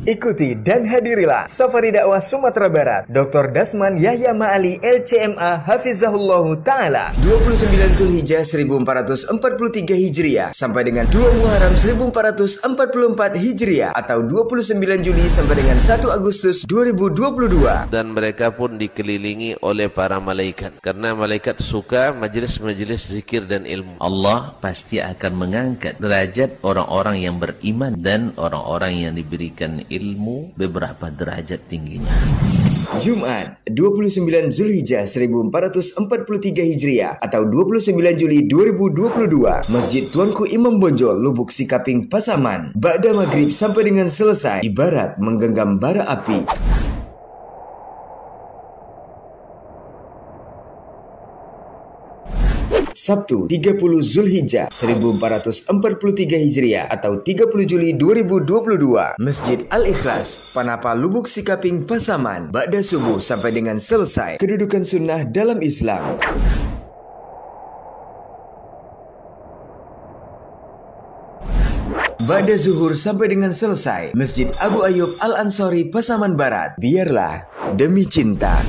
Ikuti dan hadirilah Safari Dakwah Sumatera Barat Dr. Dasman Yahya Ma'ali LCMA Hafizahullah Ta'ala 29 Zulhijjah 1443 Hijriah sampai dengan 2 Muharram 1444 Hijriah atau 29 Juli sampai dengan 1 Agustus 2022. Dan mereka pun dikelilingi oleh para malaikat, karena malaikat suka majelis-majelis zikir dan ilmu. Allah pasti akan mengangkat derajat orang-orang yang beriman dan orang-orang yang diberikan ilmu beberapa derajat tingginya. Jumat 29 Zulhijjah 1443 Hijriah atau 29 Juli 2022 Masjid Tuanku Imam Bonjol Lubuk Sikaping Pasaman. Ba'da maghrib sampai dengan selesai ibarat menggenggam bara api. Sabtu 30 Zulhijjah 1443 Hijriah atau 30 Juli 2022 Masjid Al-Ikhlas Panapa Lubuk Sikaping Pasaman. Ba'da subuh sampai dengan selesai kedudukan sunnah dalam Islam. Ba'da zuhur sampai dengan selesai Masjid Abu Ayyub Al-Ansori Pasaman Barat. Biarlah demi cinta.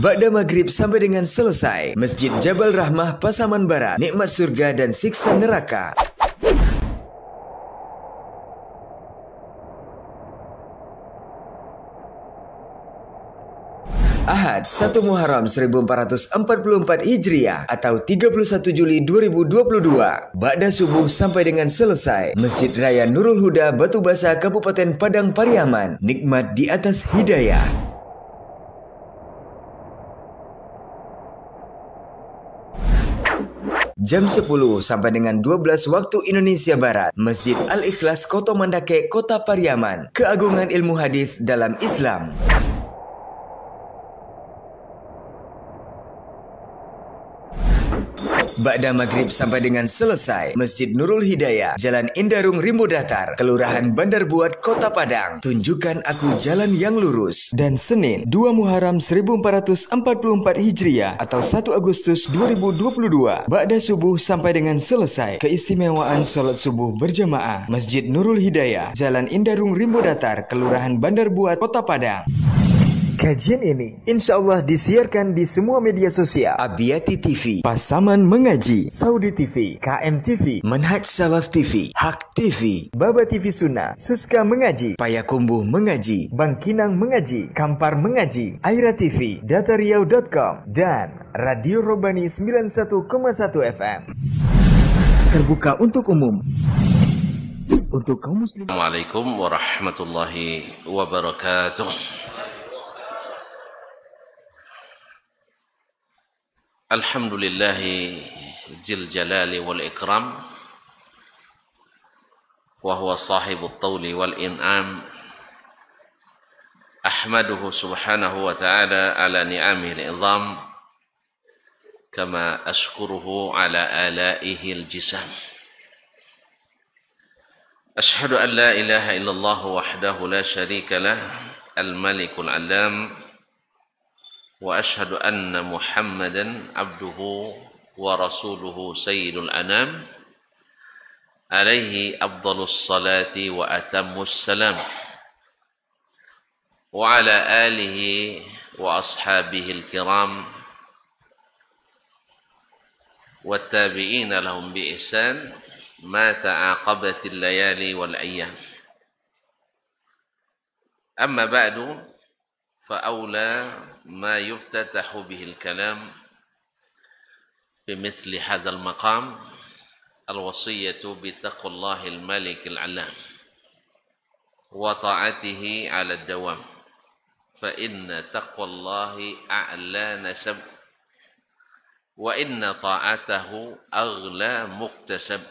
Ba'da maghrib sampai dengan selesai Masjid Jabal Rahmah Pasaman Barat. Nikmat surga dan siksa neraka. Ahad 1 Muharram 1444 Hijriah atau 31 Juli 2022 Ba'da subuh sampai dengan selesai Masjid Raya Nurul Huda Batu Basa Kabupaten Padang Pariaman. Nikmat di atas hidayah. Jam 10 sampai dengan 12 waktu Indonesia Barat Masjid Al-Ikhlas Koto Mandake Kota Pariaman. Keagungan ilmu hadis dalam Islam. Ba'da maghrib sampai dengan selesai Masjid Nurul Hidayah Jalan Indarung Rimbo Datar Kelurahan Bandar Buat Kota Padang. Tunjukkan aku jalan yang lurus. Dan Senin 2 Muharram 1444 Hijriah atau 1 Agustus 2022 Ba'da subuh sampai dengan selesai keistimewaan sholat subuh berjamaah Masjid Nurul Hidayah Jalan Indarung Rimbo Datar Kelurahan Bandar Buat Kota Padang. Kajian ini insya Allah disiarkan di semua media sosial. Abiyati TV, Pasaman Mengaji, Saudi TV, KM TV, Manhaj Salaf TV, Hak TV, Baba TV Sunnah, Suska Mengaji, Payakumbuh Mengaji, Bangkinang Mengaji, Kampar Mengaji, Aira TV, Datariau.com, dan Radio Robani 91,1 FM. Terbuka untuk umum. Untuk kaum muslim. Assalamualaikum warahmatullahi wabarakatuh. Alhamdulillahi Zil Jalali wal Ikram wa huwa sahibut tawli wal in'am. Ahmaduhu subhanahu wa ta'ala ala ni'amihi al-'idham kama ashkuruhu ala alaihi al-jisam. Ashhadu an la ilaha illallah wahdahu la sharika lah al-malikul 'allam wa ashhadu anna Muhammadan abduhu wa rasuluhu sayyidul anam alaihi afdalus salati wa atammus salam wa ala alihi wa ashabihi al-kiram wa tabi'ina lahum bi ihsan ma ta'aqabatil layali wal ayyam. Amma ba'du فأولى ما يفتتح به الكلام بمثل هذا المقام الوصية بتقوى الله الملك العلام وطاعته على الدوام فإن تقوى الله أعلى نسب وإن طاعته أغلى مكتسب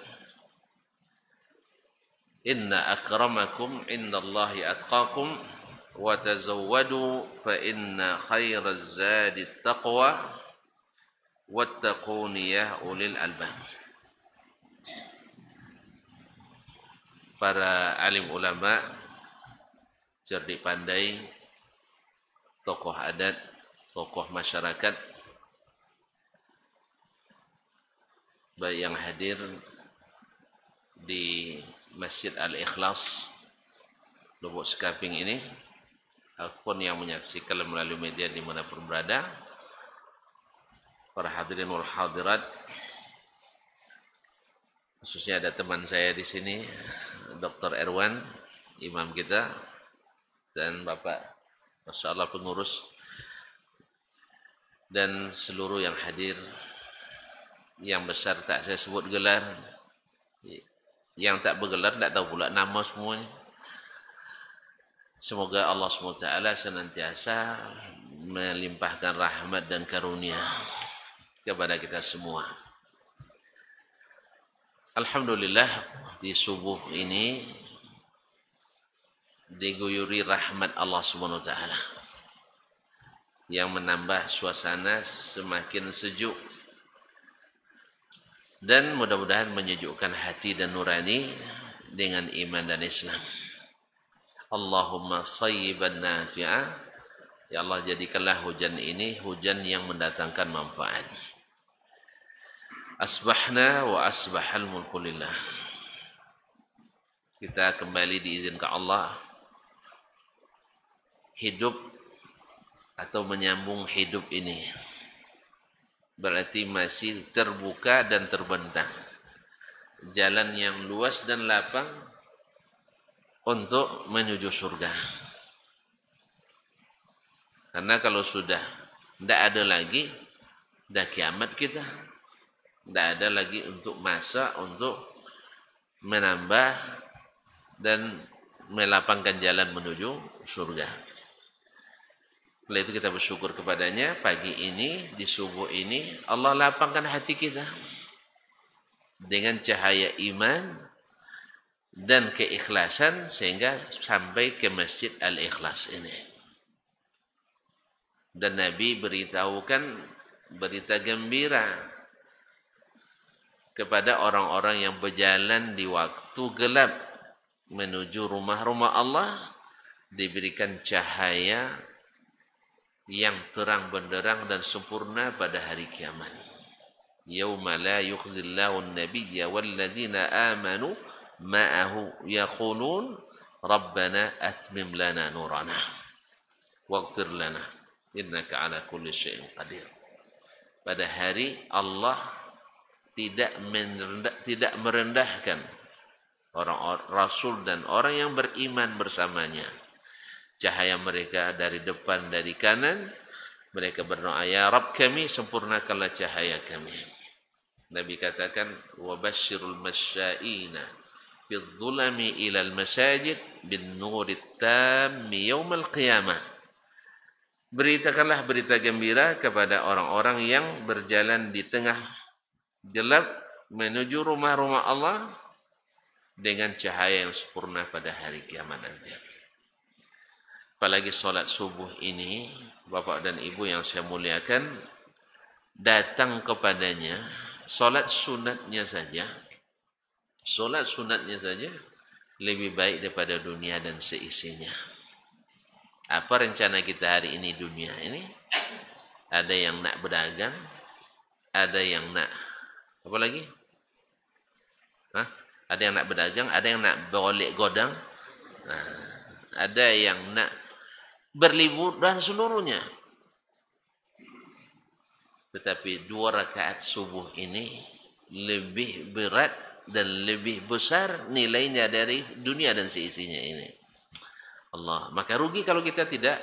إن أكرمكم عند الله أتقاكم وتزودوا فإن خير الزاد التقوى واتقون يا أولي الألباب. Para alim ulama, cerdik pandai, tokoh adat, tokoh masyarakat, baik yang hadir di Masjid Al-Ikhlas Lubuk Sekaping ini, ataupun yang menyaksikan melalui media dimanapun berada, para hadirin wal hadirat, khususnya ada teman saya di sini, Dr. Erwan, imam kita, dan Bapak, Masya Allah pengurus, dan seluruh yang hadir, yang besar tak saya sebut gelar, yang tak bergelar tak tahu pula nama semuanya. Semoga Allah SWT senantiasa melimpahkan rahmat dan karunia kepada kita semua. Alhamdulillah, di subuh ini diguyuri rahmat Allah SWT yang menambah suasana semakin sejuk dan mudah-mudahan menyejukkan hati dan nurani dengan iman dan Islam. Allahumma sayyiban nafi'a. Ya Allah, jadikanlah hujan ini hujan yang mendatangkan manfaat. Asbahna wa asbahal mulku lillah. Kita kembali diizinkan Allah hidup atau menyambung hidup ini. Berarti masih terbuka dan terbentang. Jalan yang luas dan lapang untuk menuju surga. Karena kalau sudah tidak ada lagi, dah kiamat kita. Tidak ada lagi untuk masa untuk menambah dan melapangkan jalan menuju surga. Oleh itu kita bersyukur kepadanya pagi ini, di subuh ini, Allah lapangkan hati kita dengan cahaya iman dan keikhlasan sehingga sampai ke Masjid Al-Ikhlas ini. Dan Nabi beritahukan berita gembira kepada orang-orang yang berjalan di waktu gelap menuju rumah-rumah Allah, diberikan cahaya yang terang benderang dan sempurna pada hari kiamat. Yauma la yukhzillahu an-nabiyya walladzina amanu ma'ahu yaqulun rabbana atmim lana nurana waghfir lana innaka ala kulli syai'in qadir. Pada hari Allah tidak merendahkan orang Rasul dan orang yang beriman bersamanya. Cahaya mereka dari depan, dari kanan. Mereka berdoa, ya Rabb kami, sempurnakanlah cahaya kami. Nabi katakan, وَبَشِّرُ الْمَشَّائِينَ بِالظُّلَمِ إِلَى الْمَسَاجِدِ بِالنُّورِ التَّامِّ يَوْمَ الْقِيَامَةِ. Beritakanlah berita gembira kepada orang-orang yang berjalan di tengah gelap menuju rumah-rumah Allah dengan cahaya yang sempurna pada hari kiamat nanti. Apalagi solat subuh ini, Bapak dan Ibu yang saya muliakan, datang kepadanya, solat sunatnya saja lebih baik daripada dunia dan seisinya. Apa rencana kita hari ini dunia ini? Ada yang nak berdagang, ada yang nak, apa lagi? Ada yang nak berdagang, ada yang nak bolek godang, ada yang nak berlibur dan seluruhnya. Tetapi 2 rakaat subuh ini lebih berat dan lebih besar nilainya dari dunia dan seisinya ini. Allah, maka rugi kalau kita tidak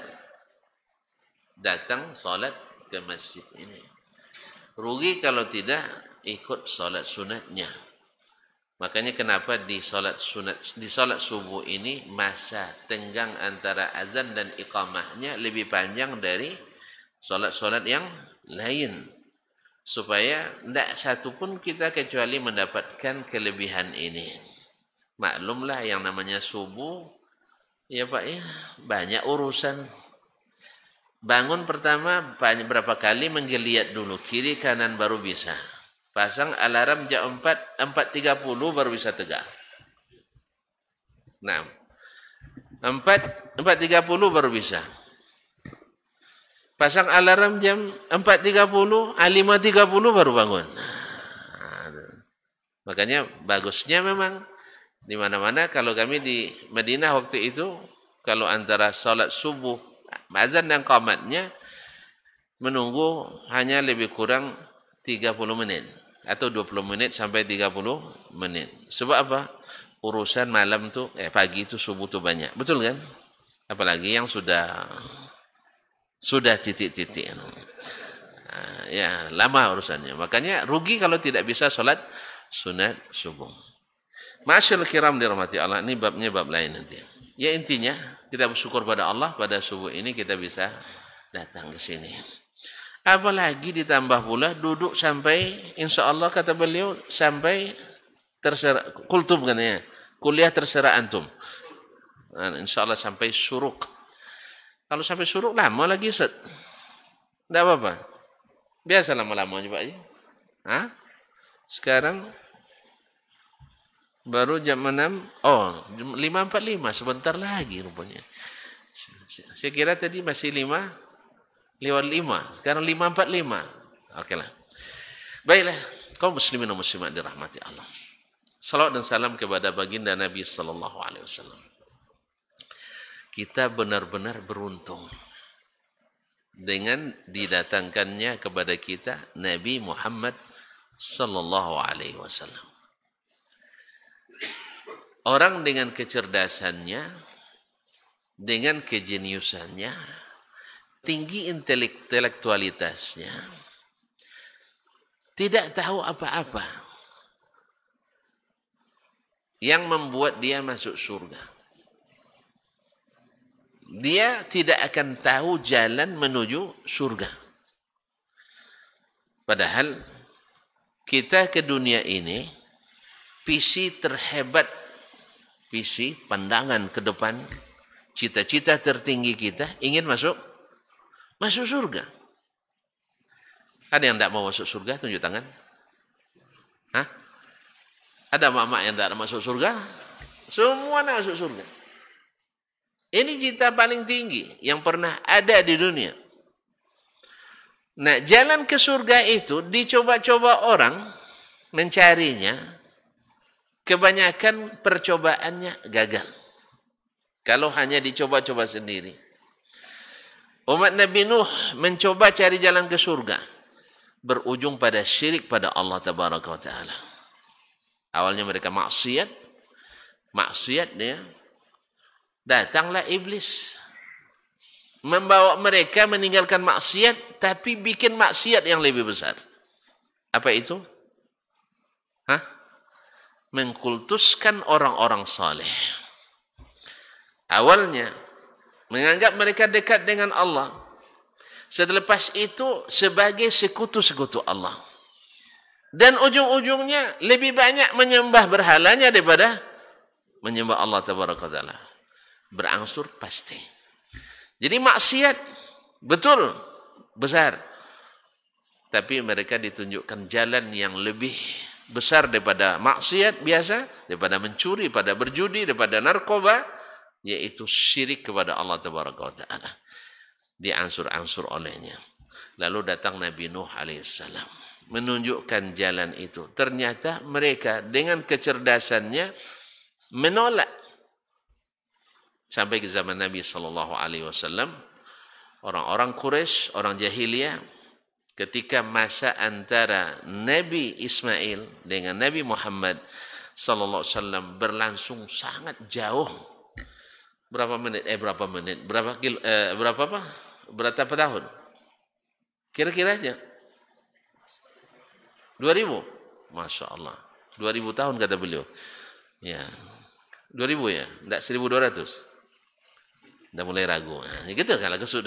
datang salat ke masjid ini. Rugi kalau tidak ikut salat sunatnya. Makanya kenapa di salat subuh ini masa tenggang antara azan dan iqamahnya lebih panjang dari salat-salat yang lain, supaya tidak satu pun kita kecuali mendapatkan kelebihan ini. Maklumlah yang namanya subuh, ya Pak ya, banyak urusan. Bangun pertama berapa kali menggeliat dulu kiri kanan baru bisa. Pasang alarm jam 4.30 baru bisa tegak. Nah, 4.30 baru bisa. Pasang alarm jam 4.30, 5.30 baru bangun. Makanya bagusnya memang Di mana-mana kalau kami di Madinah waktu itu, kalau antara salat subuh, azan dan qamatnya menunggu hanya lebih kurang 30 menit atau 20 menit sampai 30 menit. Sebab apa? Urusan malam tuh pagi itu subuh tuh banyak. Betul kan? Apalagi yang sudah titik-titik. Ya, lama urusannya. Makanya rugi kalau tidak bisa sholat sunat subuh. Masyaallah kiram dirahmati Allah, ini babnya bab lain nanti. Ya intinya kita bersyukur pada Allah pada subuh ini kita bisa datang ke sini. Apalagi ditambah pula duduk sampai insya Allah kata beliau sampai terserah kultum katanya, kuliah terserah antum. Nah, insya Allah sampai suruk. Kalau sampai suruk lama lagi Ustaz. Tidak apa-apa. Biasa lama-lama juga aja. Hah? Sekarang baru jam 6. Oh, 5.45 sebentar lagi rupanya. Saya kira tadi masih 5.55. Sekarang 5.45. Oke lah. Baiklah, kaum muslimin dan muslimat dirahmati Allah. Salawat dan salam kepada baginda Nabi sallallahu alaihi wasallam. Kita benar-benar beruntung dengan didatangkannya kepada kita Nabi Muhammad sallallahu alaihi wasallam. Orang dengan kecerdasannya, dengan kejeniusannya, tinggi intelektualitasnya, tidak tahu apa-apa yang membuat dia masuk surga. Dia tidak akan tahu jalan menuju surga. Padahal kita ke dunia ini, visi terhebat, visi pandangan ke depan, cita-cita tertinggi kita ingin masuk surga. Ada yang tidak mau masuk surga? Tunjuk tangan. Hah? Ada mak-mak yang tidak masuk surga? Semua nak masuk surga. Ini cita paling tinggi yang pernah ada di dunia. Nah, jalan ke surga itu dicoba-coba orang mencarinya. Kebanyakan percobaannya gagal. Kalau hanya dicoba-coba sendiri. Umat Nabi Nuh mencoba cari jalan ke surga. Berujung pada syirik pada Allah Tabaraka wa Ta'ala. Awalnya mereka maksiat dia. Datanglah iblis. Membawa mereka meninggalkan maksiat, tapi bikin maksiat yang lebih besar. Apa itu? Hah? Mengkultuskan orang-orang saleh. Awalnya, menganggap mereka dekat dengan Allah. Selepas itu, sebagai sekutu-sekutu Allah. Dan ujung-ujungnya, lebih banyak menyembah berhalanya daripada menyembah Allah Tabaraka wa Ta'ala. Berangsur pasti. Jadi maksiat betul besar. Tapi mereka ditunjukkan jalan yang lebih besar daripada maksiat biasa, daripada mencuri, daripada berjudi, daripada narkoba, yaitu syirik kepada Allah Tabaraka wa Ta'ala. Diansur-ansur olehnya. Lalu datang Nabi Nuh alaihissalam menunjukkan jalan itu. Ternyata mereka dengan kecerdasannya menolak. Sampai ke zaman Nabi sallallahu alaihi wasallam, orang-orang Quraisy, orang jahiliyah, ketika masa antara Nabi Ismail dengan Nabi Muhammad sallallahu alaihi wasallam berlangsung sangat jauh. Berapa tahun? Kira-kira aja. 2000. Masya Allah. 2000 tahun kata beliau. Ya. 2000 ya? Tidak 1200. Dah mulai ragu. Nah, gitu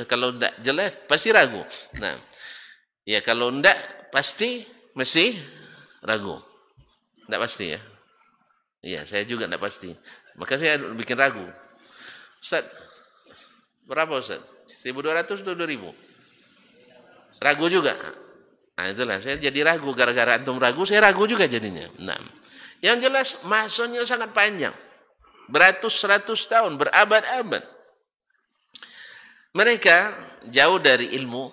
kalau tidak jelas pasti ragu. Nah, ya kalau tidak pasti mesti ragu. Tidak pasti ya. Iya, saya juga tidak pasti. Maka saya bikin ragu. Ustaz, berapa Ustaz? 1200 atau 2000? Ragu juga. Nah, itulah saya jadi ragu gara-gara antum ragu, saya ragu juga jadinya. Nah, yang jelas masanya sangat panjang. Beratus-ratus tahun, berabad-abad. Mereka jauh dari ilmu,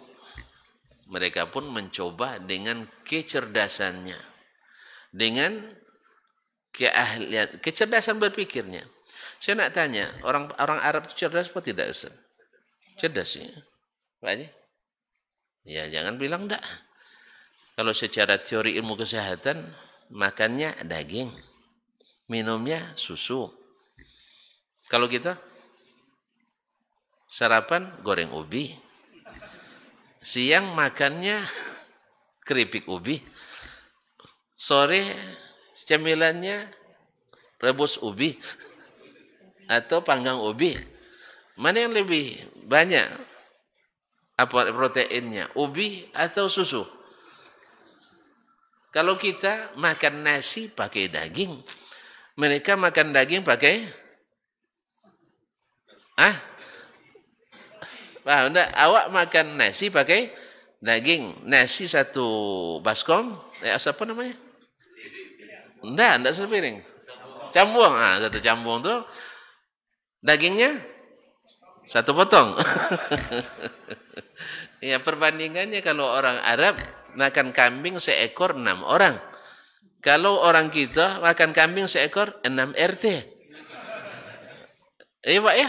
mereka pun mencoba dengan kecerdasannya, dengan keahlian, kecerdasan berpikirnya. Saya nak tanya, orang Arab itu cerdas apa tidak, Ustaz? Cerdas ya, Pak Haji? Ya, jangan bilang enggak. Kalau secara teori ilmu kesehatan, makannya daging, minumnya susu. Kalau kita sarapan goreng ubi, siang makannya keripik ubi, sore cemilannya rebus ubi atau panggang ubi. Mana yang lebih banyak apa proteinnya, ubi atau susu? Kalau kita makan nasi pakai daging, mereka makan daging pakai enggak, awak makan nasi pakai daging. Nasi satu baskom, apa namanya? Enggak sepiring. Cambung, satu cambung tuh dagingnya satu potong. Ya, perbandingannya kalau orang Arab makan kambing seekor 6 orang. Kalau orang kita makan kambing seekor 6 RT. Iya Pak ya?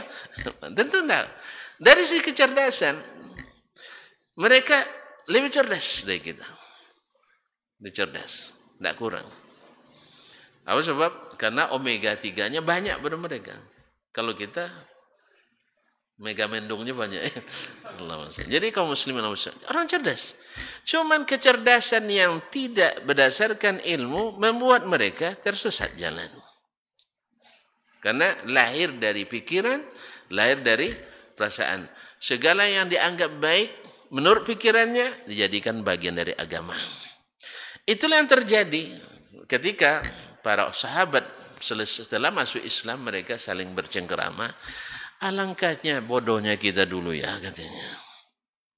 Tentu enggak. Dari sisi kecerdasan, mereka lebih cerdas dari kita. Lebih cerdas, enggak kurang. Apa sebab? Karena omega 3-nya banyak pada mereka. Kalau kita mega mendungnya banyak. Jadi kaum muslimin orang cerdas. Cuman kecerdasan yang tidak berdasarkan ilmu membuat mereka tersesat jalan. Karena lahir dari pikiran, lahir dari perasaan. Segala yang dianggap baik menurut pikirannya dijadikan bagian dari agama. Itulah yang terjadi ketika para sahabat setelah masuk Islam mereka saling bercengkerama. Alangkahnya bodohnya kita dulu ya katanya.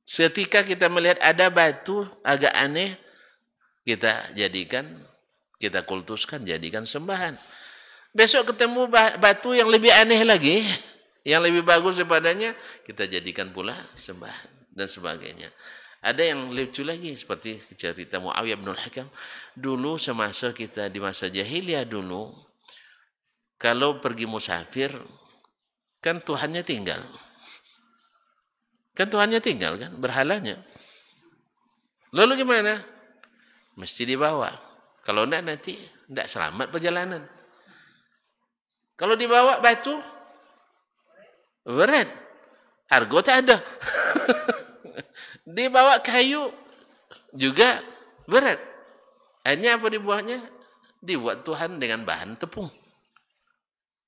Ketika kita melihat ada batu agak aneh, kita kultuskan, jadikan sembahan. Besok ketemu batu yang lebih aneh lagi, yang lebih bagus daripadanya, kita jadikan pula sembahan dan sebagainya. Ada yang lucu lagi seperti cerita Muawiyah bin Al-Hakam. Dulu semasa kita di masa jahiliyah dulu, kalau pergi musafir, kan Tuhannya tinggal. Kan Tuhannya tinggal kan, berhalanya. Lalu gimana? Mesti dibawa. Kalau enggak nanti enggak selamat perjalanan. Kalau dibawa batu, berat. Argo tak ada. Dibawa kayu, juga berat. Akhirnya apa dibuatnya? Dibuat Tuhan dengan bahan tepung.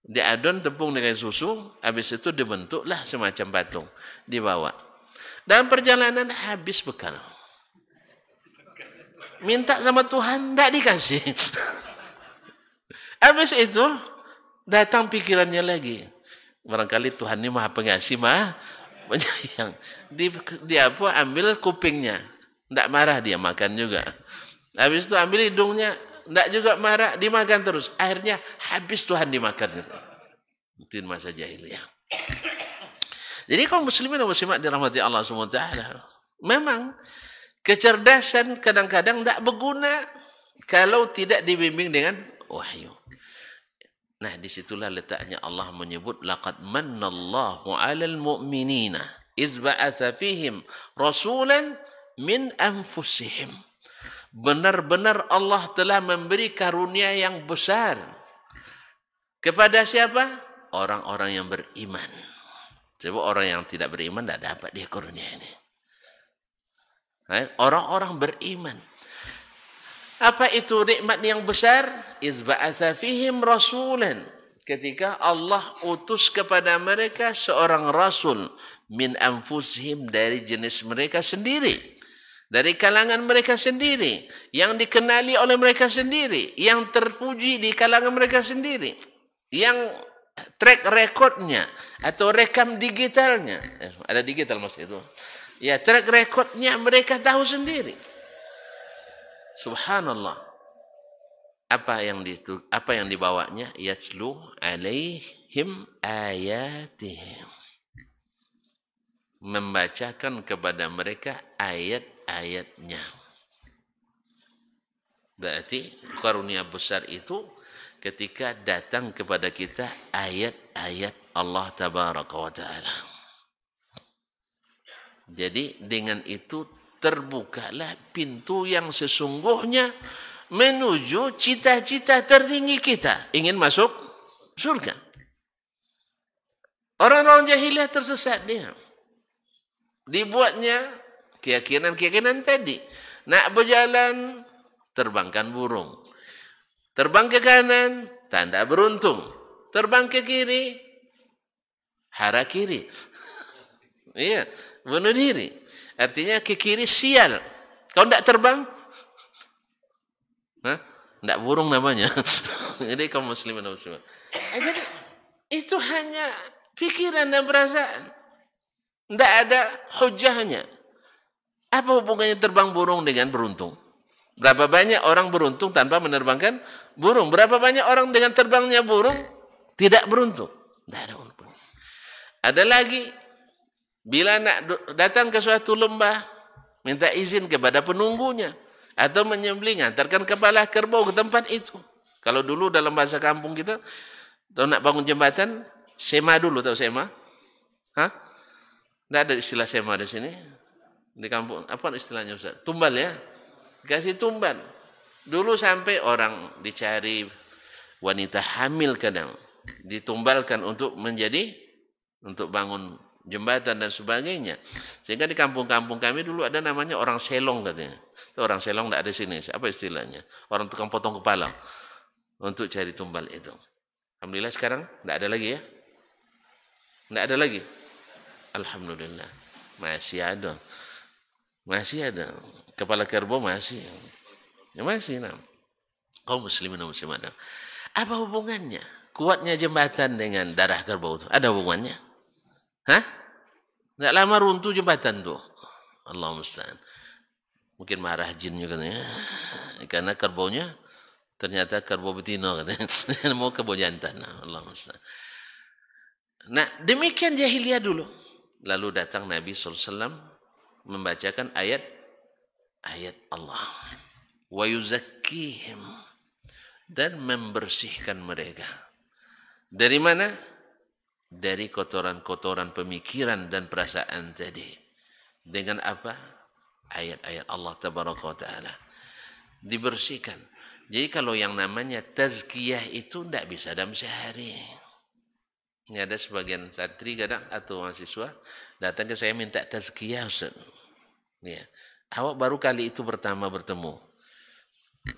Diadon tepung dengan susu, habis itu dibentuklah semacam patung, dibawa. Dalam perjalanan habis bekal. Minta sama Tuhan, tidak dikasih. Habis itu, datang pikirannya lagi. Barangkali Tuhan ini maha pengasih, maha penyayang. Dia apa? Ambil kupingnya. Tidak marah, dia makan juga. Habis itu ambil hidungnya, tidak juga marah, dimakan terus. Akhirnya habis Tuhan dimakan. Itu masa jahiliyah. Jadi kaum muslimin dan muslimat dirahmati Allah SWT, memang kecerdasan kadang-kadang tidak berguna kalau tidak dibimbing dengan wahyu. Nah, disitulah letaknya Allah menyebut laqad mannallahu 'alal mu'minina iz ba'atsa fihim rasulan min anfusihim. Benar-benar Allah telah memberi karunia yang besar kepada siapa? Orang-orang yang beriman. Sebab orang yang tidak beriman tidak dapat dia karunia ini. Orang-orang beriman. Apa itu nikmat yang besar? Iz ba'atsa fihim rasulan. Ketika Allah utus kepada mereka seorang rasul min anfusihim, dari jenis mereka sendiri. Dari kalangan mereka sendiri, yang dikenali oleh mereka sendiri, yang terpuji di kalangan mereka sendiri, yang track recordnya atau rekam digitalnya, ada digital mas itu, ya track recordnya mereka tahu sendiri. Subhanallah. Apa yang dibawanya? Yatslu alaihim ayatihim. Membacakan kepada mereka ayat-ayatnya. Berarti karunia besar itu ketika datang kepada kita ayat-ayat Allah Tabaraka wa Ta'ala. Jadi dengan itu terbukalah pintu yang sesungguhnya menuju cita-cita tertinggi kita, ingin masuk surga. Orang-orang jahiliyah tersesat dia. Dibuatnya keyakinan-keyakinan tadi. Nak berjalan, terbangkan burung. Terbang ke kanan, tanda beruntung. Terbang ke kiri, hara kiri. Iya, bunuh diri. Artinya ke kiri sial. Kau tidak terbang? Tidak burung namanya. Jadi kaum muslimin dan muslimat. Jadi itu hanya pikiran dan perasaan. Tidak ada hujahnya. Apa hubungannya terbang burung dengan beruntung? Berapa banyak orang beruntung tanpa menerbangkan burung? Berapa banyak orang dengan terbangnya burung tidak beruntung? Tidak ada untung. Ada lagi, bila nak datang ke suatu lembah, minta izin kepada penunggunya atau menyembelih, antarkan kepala kerbau ke tempat itu. Kalau dulu dalam bahasa kampung kita, kalau nak bangun jembatan, sema dulu, tahu sema? Hah? Tidak ada istilah sema di sini. Di kampung, apa istilahnya Ustaz? Tumbal ya? Kasih tumbal. Dulu sampai orang dicari wanita hamil kadang. Ditumbalkan untuk bangun jembatan dan sebagainya. Sehingga di kampung-kampung kami dulu ada namanya orang selong katanya. Itu orang selong tidak ada di sini. Apa istilahnya? Orang tukang potong kepala. Untuk cari tumbal itu. Alhamdulillah sekarang tidak ada lagi ya? Tidak ada lagi? Alhamdulillah. Masih ada. Masih ada. Kepala kerbau masih. Ya masih. Nah. Kaum muslimin dan muslimat. Apa hubungannya? Kuatnya jembatan dengan darah kerbau itu. Ada hubungannya? Hah? Tidak lama runtuh jembatan tuh. Allah musta'an. Mungkin marah jin juga katanya. Karena kerbaunya ternyata kerbau betina katanya. Mau kerbau jantan. Allah musta'an. Nah, demikian jahiliyah dulu. Lalu datang Nabi SAW membacakan ayat Allah. Wa yuzakkihim, dan membersihkan mereka. Dari mana? Dari kotoran-kotoran pemikiran dan perasaan tadi. Dengan apa? Ayat-ayat Allah Tabaraka wa Ta'ala. Dibersihkan. Jadi kalau yang namanya tazkiyah itu tidak bisa dalam sehari. Ini ada sebagian santri kadang atau mahasiswa datang ke saya minta tazkiyah Ustaz. Ya. Awak baru kali itu pertama bertemu.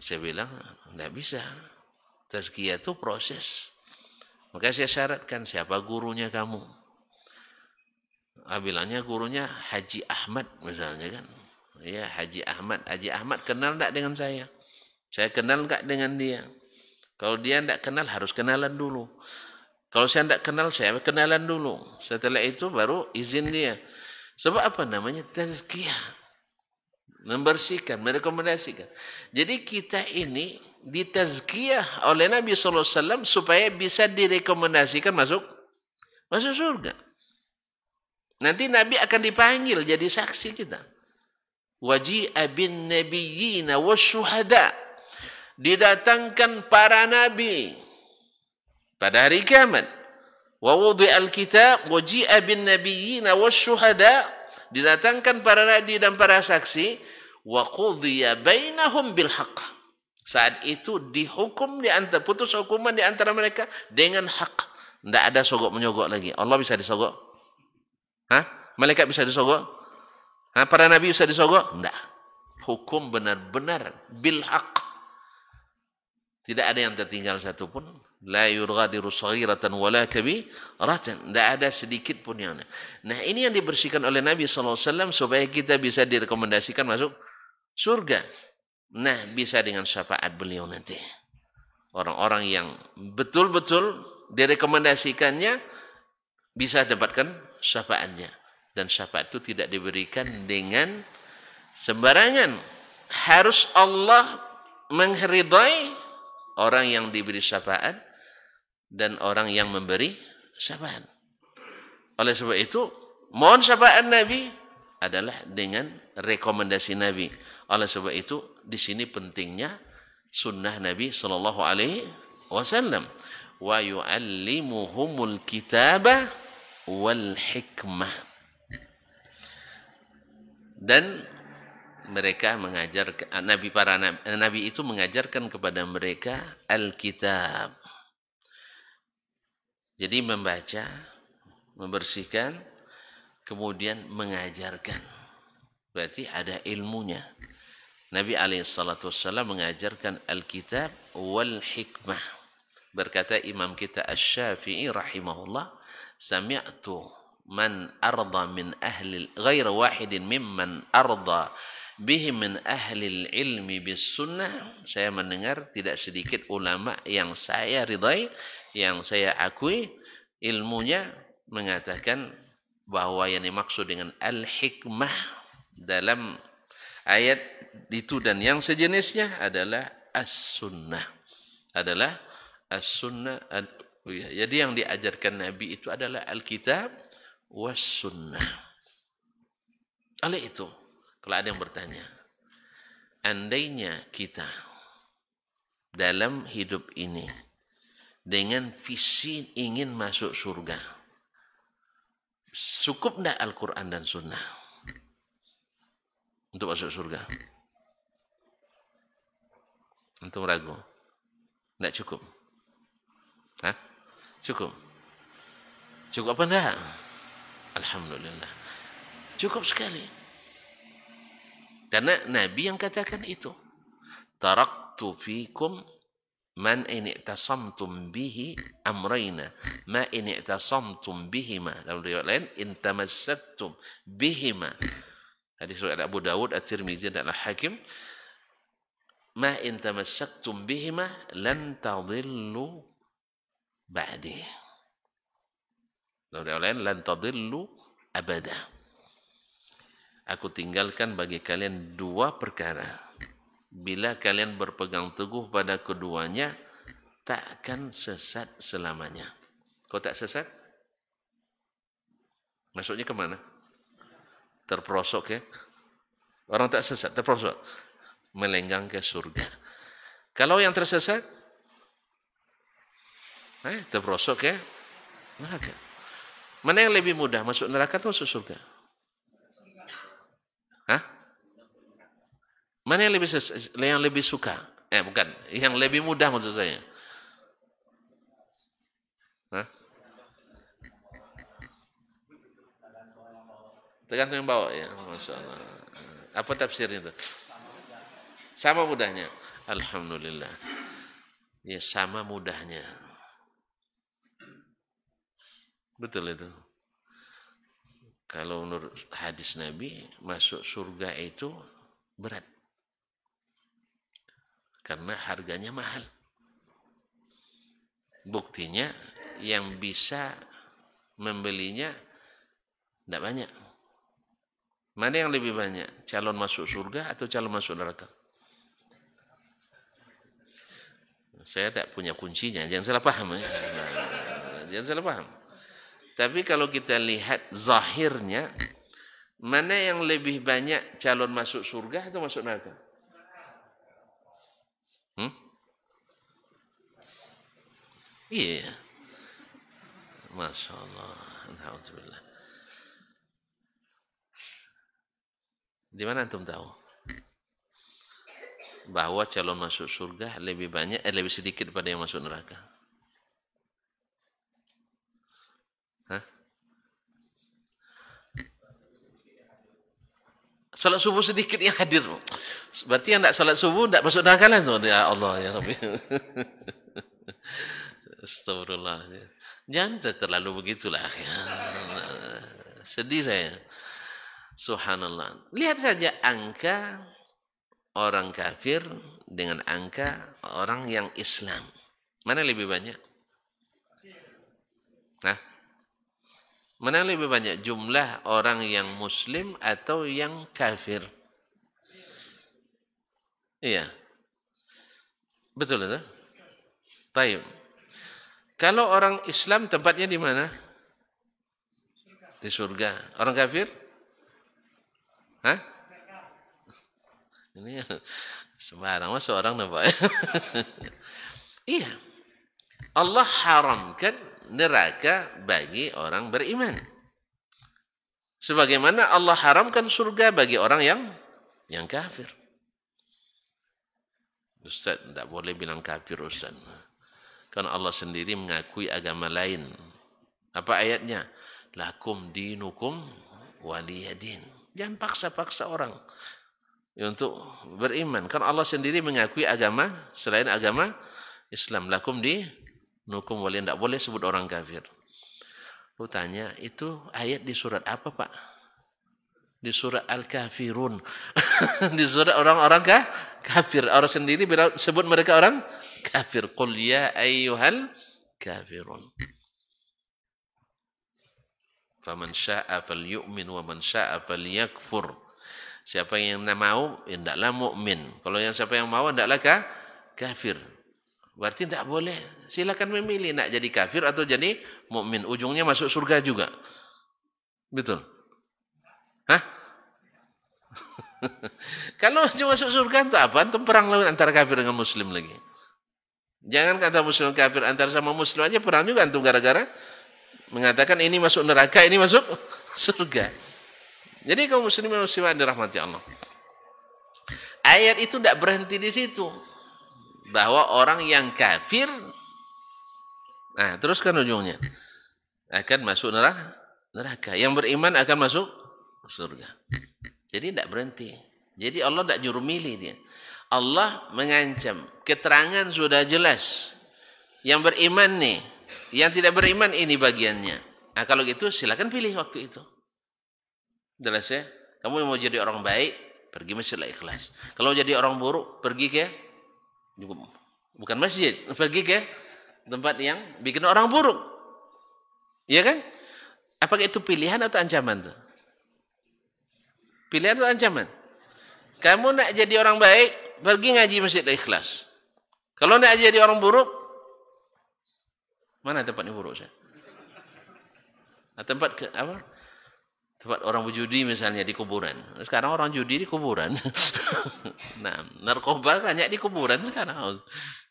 Saya bilang, tidak bisa. Tazkiyah itu proses. Maka saya syaratkan siapa gurunya kamu. Bilangnya gurunya Haji Ahmad misalnya kan. Ya, Haji Ahmad. Haji Ahmad kenal tidak dengan saya? Saya kenal enggak dengan dia? Kalau dia tidak kenal harus kenalan dulu. Kalau saya tidak kenal, saya kenalan dulu. Setelah itu baru izin dia. Sebab apa namanya? Tazkiyah. Membersihkan, merekomendasikan. Jadi kita ini ditazkiyah oleh Nabi SAW supaya bisa direkomendasikan masuk surga. Nanti Nabi akan dipanggil jadi saksi kita. Waji'a bin nabiyyina wasyuhada. Didatangkan para nabi pada hari kiamat. Wa wudi'al kitab waji'a bin nabiyyina wasyuhada. Didatangkan para nabi dan para saksi. Wa qudiya bainahum bil haqq. Saat itu dihukum putus hukuman di antara mereka dengan hak. Tidak ada sogok menyogok lagi. Allah bisa disogok? Hah? Malaikat bisa disogok? Hah? Para nabi bisa disogok? Tidak. Hukum benar-benar bil haqq. Tidak ada yang tertinggal satupun. La yurghadiru saghiratan wala kabiratan. Tidak ada sedikit pun yang. Nah, ini yang dibersihkan oleh Nabi SAW supaya kita bisa direkomendasikan masuk surga. Nah, bisa dengan syafaat beliau nanti. Orang-orang yang betul-betul direkomendasikannya bisa dapatkan syafaatnya. Dan syafaat itu tidak diberikan dengan sembarangan. Harus Allah mengridai orang yang diberi syafaat dan orang yang memberi syafaat. Oleh sebab itu, mohon syafaat Nabi adalah dengan rekomendasi Nabi. Oleh sebab itu, di sini pentingnya sunnah Nabi Sallallahu Alaihi wasallam wa yu'allimuhumul kitaba wal hikmah, dan mereka mengajarkan nabi itu mengajarkan kepada mereka Alkitab. Jadi membaca, membersihkan, kemudian mengajarkan. Berarti ada ilmunya. Nabi SAW mengajarkan Alkitab wal hikmah. Berkata Imam kita Asy-Syafi'i rahimahullah, sami'tu man arda min ahli ghaira wahidin mimman arda bihi min ahli ilmi bis sunnah. Saya mendengar tidak sedikit ulama yang saya ridai, yang saya akui ilmunya, mengatakan bahwa yang dimaksud dengan al-hikmah dalam ayat itu dan yang sejenisnya adalah as-sunnah. Adalah as-sunnah. Jadi yang diajarkan Nabi itu adalah Alkitab was sunnah. Oleh itu, kalau ada yang bertanya, andainya kita dalam hidup ini dengan visi ingin masuk surga, cukup tidak Al-Quran dan Sunnah untuk masuk surga? Antum ragu? Tidak cukup? Hah? Cukup? Cukup apa enggak? Alhamdulillah. Cukup sekali. Karena Nabi yang katakan itu. Taraktu fikum man in i'tasamtum bihi amrayna ma in i'tasamtum bihima. Dalam riwayat lain, in tamassaktum bihima. Hadis riwayat Abu Dawud, At-Tirmidzi dan Al-Hakim. Ma in tamassaktum bihima lan tadillu ba'di. Dalam riwayat lain, lan tadillu abada. Aku tinggalkan bagi kalian dua perkara. Bila kalian berpegang teguh pada keduanya, tak akan sesat selamanya. Kau tak sesat? Maksudnya kemana? Terperosok ya? Orang tak sesat, terperosok. Melenggang ke surga. Kalau yang tersesat, terperosok ya? Neraka. Mana yang lebih mudah? Masuk neraka atau masuk surga? Hah? Mana yang lebih suka? Bukan, yang lebih mudah maksud saya. Hah? Tergantung yang bawa ya, Masya Allah. Apa tafsirnya itu? Sama mudahnya. Alhamdulillah. Ya sama mudahnya. Betul itu. Kalau menurut hadis Nabi, masuk surga itu berat. Karena harganya mahal. Buktinya yang bisa membelinya tidak banyak. Mana yang lebih banyak? Calon masuk surga atau calon masuk neraka? Saya tak punya kuncinya. Jangan salah paham. Ya. Jangan salah paham. Tapi kalau kita lihat zahirnya, mana yang lebih banyak calon masuk surga atau masuk neraka? Iya. Masya Allah. Alhamdulillah. Di mana antum tahu? Bahwa calon masuk surga lebih banyak, lebih sedikit daripada yang masuk neraka. Hah? Salat subuh sedikit yang hadir. Berarti yang tidak salat subuh tidak masuk neraka langsung. Ya Allah ya Rabbi. Astagfirullah. Jangan terlalu begitulah. Sedih saya. Subhanallah. Lihat saja angka orang kafir dengan angka orang yang Islam. Mana lebih banyak? Nah, mana lebih banyak jumlah orang yang Muslim atau yang kafir? Iya. Betul itu? Baik. Kalau orang Islam tempatnya di mana? Di surga. Orang kafir? Hah? Ini sembarang masuk orang nampak. Iya. Allah haramkan neraka bagi orang beriman. Sebagaimana Allah haramkan surga bagi orang yang kafir. Ustaz, tidak boleh bilang kafir, Ustaz. Karena Allah sendiri mengakui agama lain. Apa ayatnya? Lakum dinukum waliyadin. Jangan paksa-paksa orang untuk beriman. Karena Allah sendiri mengakui agama selain agama Islam. Lakum dinukum waliyadin. Tidak boleh sebut orang kafir. Lu tanya, itu ayat di surat apa, Pak? Di surat Al-Kafirun. Di surat orang-orang kafir. Orang sendiri sebut mereka orang kafir. Qul ya ayyuhal kafirun. Faman sya'a falyu'min wa man sya'a falyakfur. Siapa yang mau, hendaklah mukmin. Kalau siapa yang mau, hendaklah kafir. Berarti tidak boleh. Silakan memilih nak jadi kafir atau jadi mukmin. Ujungnya masuk surga juga. Betul? Hah? Kalau cuma masuk surga itu apa? Itu perang lawan antara kafir dengan muslim lagi. Jangan kata muslim kafir, antara sama muslim aja perang juga antum gara-gara mengatakan ini masuk neraka, ini masuk surga. Jadi kaum muslimin dan muslimat dirahmati Allah. Ayat itu tidak berhenti di situ. Bahwa orang yang kafir, nah teruskan ujungnya, akan masuk neraka. Yang beriman akan masuk surga. Jadi tidak berhenti. Jadi Allah tidak nyuruh milih dia. Allah mengancam. Keterangan sudah jelas. Yang beriman nih, yang tidak beriman ini bagiannya. Nah kalau gitu silakan pilih waktu itu. Jelas ya? Kamu mau jadi orang baik, pergi masjid Ikhlas. Kalau jadi orang buruk, pergi ke bukan masjid, pergi ke tempat yang bikin orang buruk. Iya kan? Apakah itu pilihan atau ancaman tuh? Pilihan atau ancaman? Kamu nak jadi orang baik, pergi ngaji masjid Ikhlas. Kalau nak jadi orang buruk, mana tempatnya buruk saya? Tempat apa? Tempat orang berjudi misalnya di kuburan. Sekarang orang judi di kuburan. Nah, narkoba banyak di kuburan sekarang.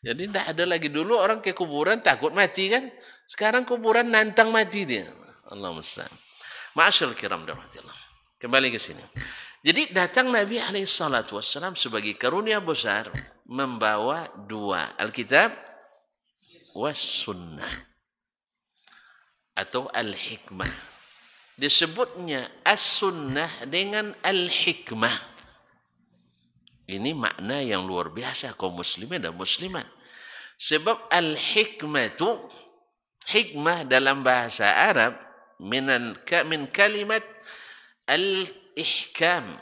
Jadi tidak ada lagi, dulu orang ke kuburan takut mati kan. Sekarang kuburan nantang mati dia. Allah musta'an. Ma'asyarul kiram rahmatullah. Kembali ke sini. Jadi datang Nabi SAW sebagai karunia besar membawa dua, Alkitab was sunnah atau al-hikmah. Disebutnya as-sunnah dengan al-hikmah. Ini makna yang luar biasa kaum muslimin dan muslimat. Sebab al-hikmah itu, hikmah dalam bahasa Arab min kalimat al-ihkam.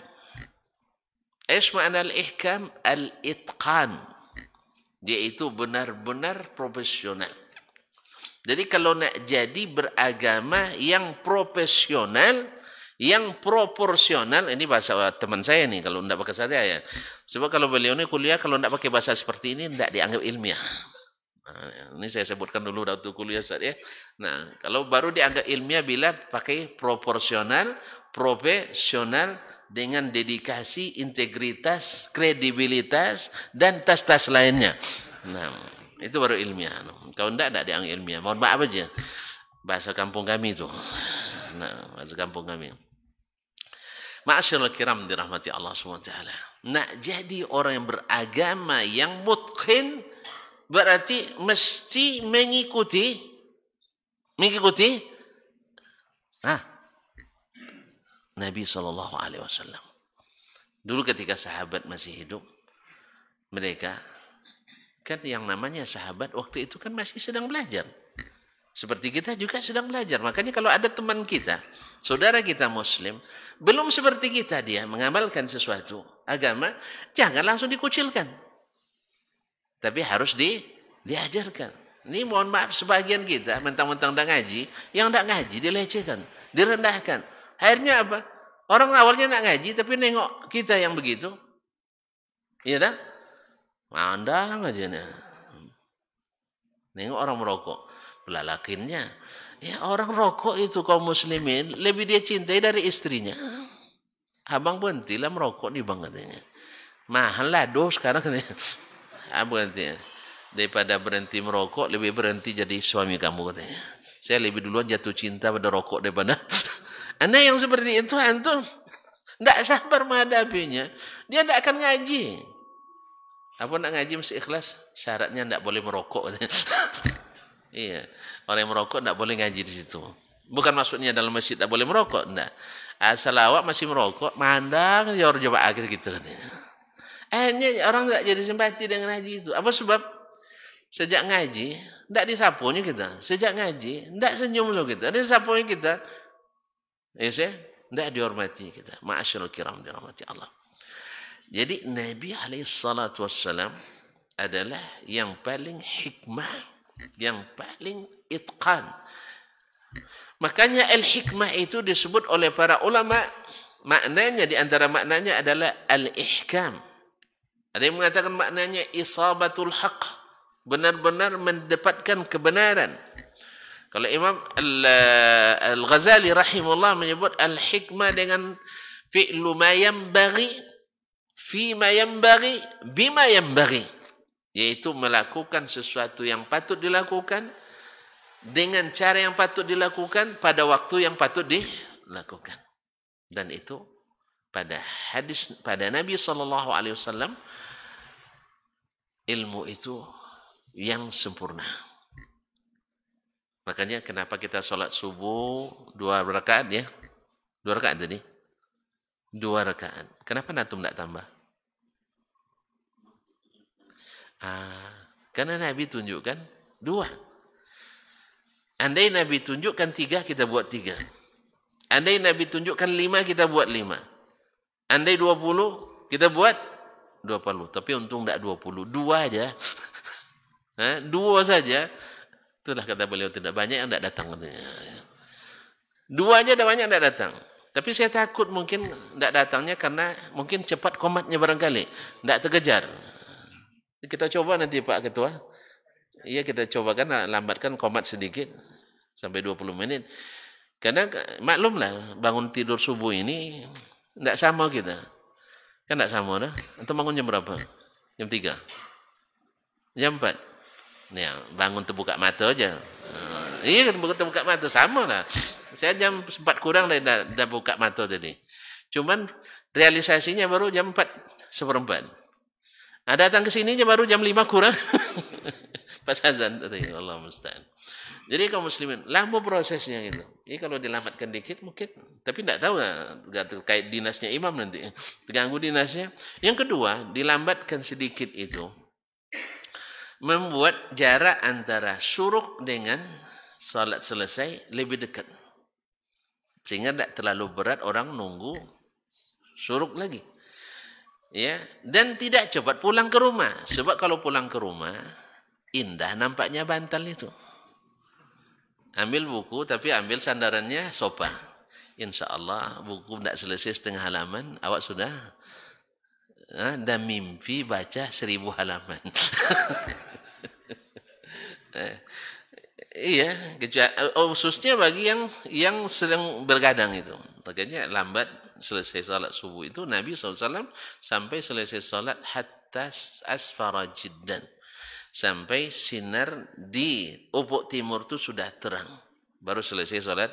Apa makna al-ihkam? Al-itqan. Dia itu benar-benar profesional. Jadi kalau nak jadi beragama yang profesional, yang proporsional, ini bahasa teman saya nih, kalau tidak pakai saya ya. Sebab kalau beliau ini kuliah, kalau tidak pakai bahasa seperti ini, tidak dianggap ilmiah. Nah, ini saya sebutkan dulu waktu kuliah saat ya. Nah, kalau baru dianggap ilmiah bila pakai proporsional, profesional dengan dedikasi, integritas, kredibilitas, dan tas-tas lainnya. Nah, itu baru ilmiah. Kalau tidak dianggap ilmiah. Mohon maaf aja. Bahasa kampung kami itu. Nah, bahasa kampung kami. Ma'asyarul kiram dirahmati Allah SWT. Nah, jadi orang yang beragama yang mutqin berarti mesti mengikuti Nabi SAW. Dulu ketika sahabat masih hidup, mereka kan yang namanya sahabat waktu itu kan masih sedang belajar. Seperti kita juga sedang belajar. Makanya kalau ada teman kita, saudara kita muslim, belum seperti kita dia mengamalkan sesuatu agama, jangan langsung dikucilkan. Tapi harus diajarkan. Ini mohon maaf sebagian kita mentang-mentang dah ngaji, yang tak ngaji dilecehkan, direndahkan. Akhirnya apa? Orang awalnya nak ngaji tapi nengok kita yang begitu. Iya tak? Mandang aja nih. Nengok orang merokok. Belalakinnya. Ya orang rokok itu kaum muslimin lebih dia cintai dari istrinya. Abang berhentilah merokok nih bang katanya. Mahal lah dos sekarang katanya. Abang katanya. daripada berhenti merokok, lebih berhenti jadi suami kamu katanya. Saya lebih duluan jatuh cinta pada rokok daripada anda yang seperti itu, antum tidak sabar menghadapinya, dia tidak akan ngaji. Apa nak ngaji mesti ikhlas, syaratnya tidak boleh merokok. Iya, orang yang merokok tidak boleh ngaji di situ. Bukan maksudnya dalam masjid tidak boleh merokok, tidak. Asal awak masih merokok, mandang ya orang coba akhir gitu katanya. Akhirnya orang tidak jadi simpati dengan ngaji itu. Apa sebab? Sejak ngaji, tidak disapunya kita. Sejak ngaji, tidak senyum loh kita. Ada disapunya kita. Tidak dihormati kita. Ma'asyarul kiram, dihormati Allah. Jadi Nabi SAW adalah yang paling hikmah, yang paling itqan. Makanya al-hikmah itu disebut oleh para ulama, maknanya di antara maknanya adalah al-ihkam. Ada yang mengatakan maknanya isabatul haqq, benar-benar mendapatkan kebenaran. Kalau Imam Al-Ghazali rahimahullah menyebut al-hikmah dengan fi'lu ma yanbaghi, fi ma yanbaghi, bima yanbaghi, yaitu melakukan sesuatu yang patut dilakukan dengan cara yang patut dilakukan pada waktu yang patut dilakukan. Dan itu pada hadis pada Nabi SAW, ilmu itu yang sempurna. Makanya kenapa kita sholat subuh 2 rakaat ya? 2 rakaat tadi? 2 rakaat. Kenapa antum tidak tambah? Karena Nabi tunjukkan 2. Andai Nabi tunjukkan 3, kita buat 3. Andai Nabi tunjukkan 5, kita buat 5. Andai 20, kita buat 20. Tapi untung tidak 20. 2 aja. 2 saja. Itulah kata beliau, tidak banyak yang tidak datang. 2 aja ada banyak yang tidak datang. Tapi saya takut mungkin tidak datangnya karena mungkin cepat komatnya barangkali. Tidak terkejar. Kita coba nanti Pak Ketua. Iya, kita cobakan lambatkan komat sedikit. Sampai 20 menit. Karena maklumlah bangun tidur subuh ini tidak sama kita. Kan tidak sama dah. Antum bangun jam berapa? Jam 3? Jam 4? Ya, bangun terbuka mata aja. Iya, terbuka mata sama lah. Saya jam 4 kurang dah buka mata tadi. Cuman realisasinya baru jam 4:04. Datang ke sini baru jam 5 kurang. Pas azan tadi, Allah musta'an. Jadi kaum muslimin, lama prosesnya gitu. Ini kalau dilambatkan dikit mungkin, tapi tidak tahu lah, terkait dinasnya imam nanti. Terganggu dinasnya. Yang kedua, dilambatkan sedikit itu membuat jarak antara syuruk dengan salat selesai lebih dekat. Sehingga tidak terlalu berat orang nunggu syuruk lagi. Ya, dan tidak cepat pulang ke rumah. Sebab kalau pulang ke rumah, indah nampaknya bantal itu. Ambil buku, tapi ambil sandarannya sofa. Insya Allah buku tidak selesai setengah halaman, awak sudah dan mimpi baca 1000 halaman. Iya, khususnya bagi yang sedang bergadang itu. Makanya lambat selesai salat subuh itu Nabi SAW sampai selesai salat hatta asfara jiddan, sampai sinar di ufuk timur itu sudah terang, baru selesai salat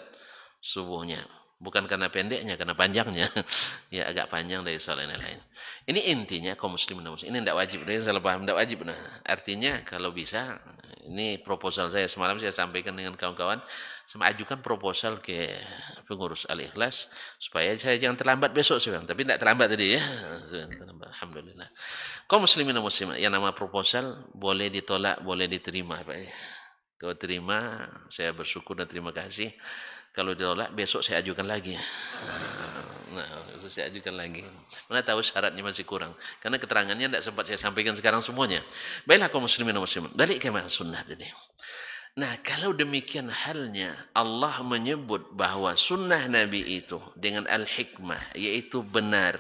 subuhnya. Bukan karena pendeknya, karena panjangnya. Ya agak panjang dari salat yang lain. Ini intinya kaum muslimin. Ini tidak wajib, ini salah paham, tidak wajib. Nah, artinya kalau bisa, ini proposal saya semalam saya sampaikan dengan kawan-kawan, sama ajukan proposal ke pengurus Al-Ikhlas supaya saya jangan terlambat besok sih, tapi tidak terlambat tadi ya. Alhamdulillah. Kaum muslimin dan muslimat, yang nama proposal boleh ditolak, boleh diterima, Pak. Kalau terima, saya bersyukur dan terima kasih. Kalau ditolak, besok saya ajukan lagi. Besok saya ajukan lagi. Mana tahu syaratnya masih kurang. Karena keterangannya tidak sempat saya sampaikan sekarang semuanya. Baiklah kaum muslimin dan muslimat. Balik ke sunnah tadi. Nah, kalau demikian halnya, Allah menyebut bahwa sunnah Nabi itu dengan al-hikmah, yaitu benar,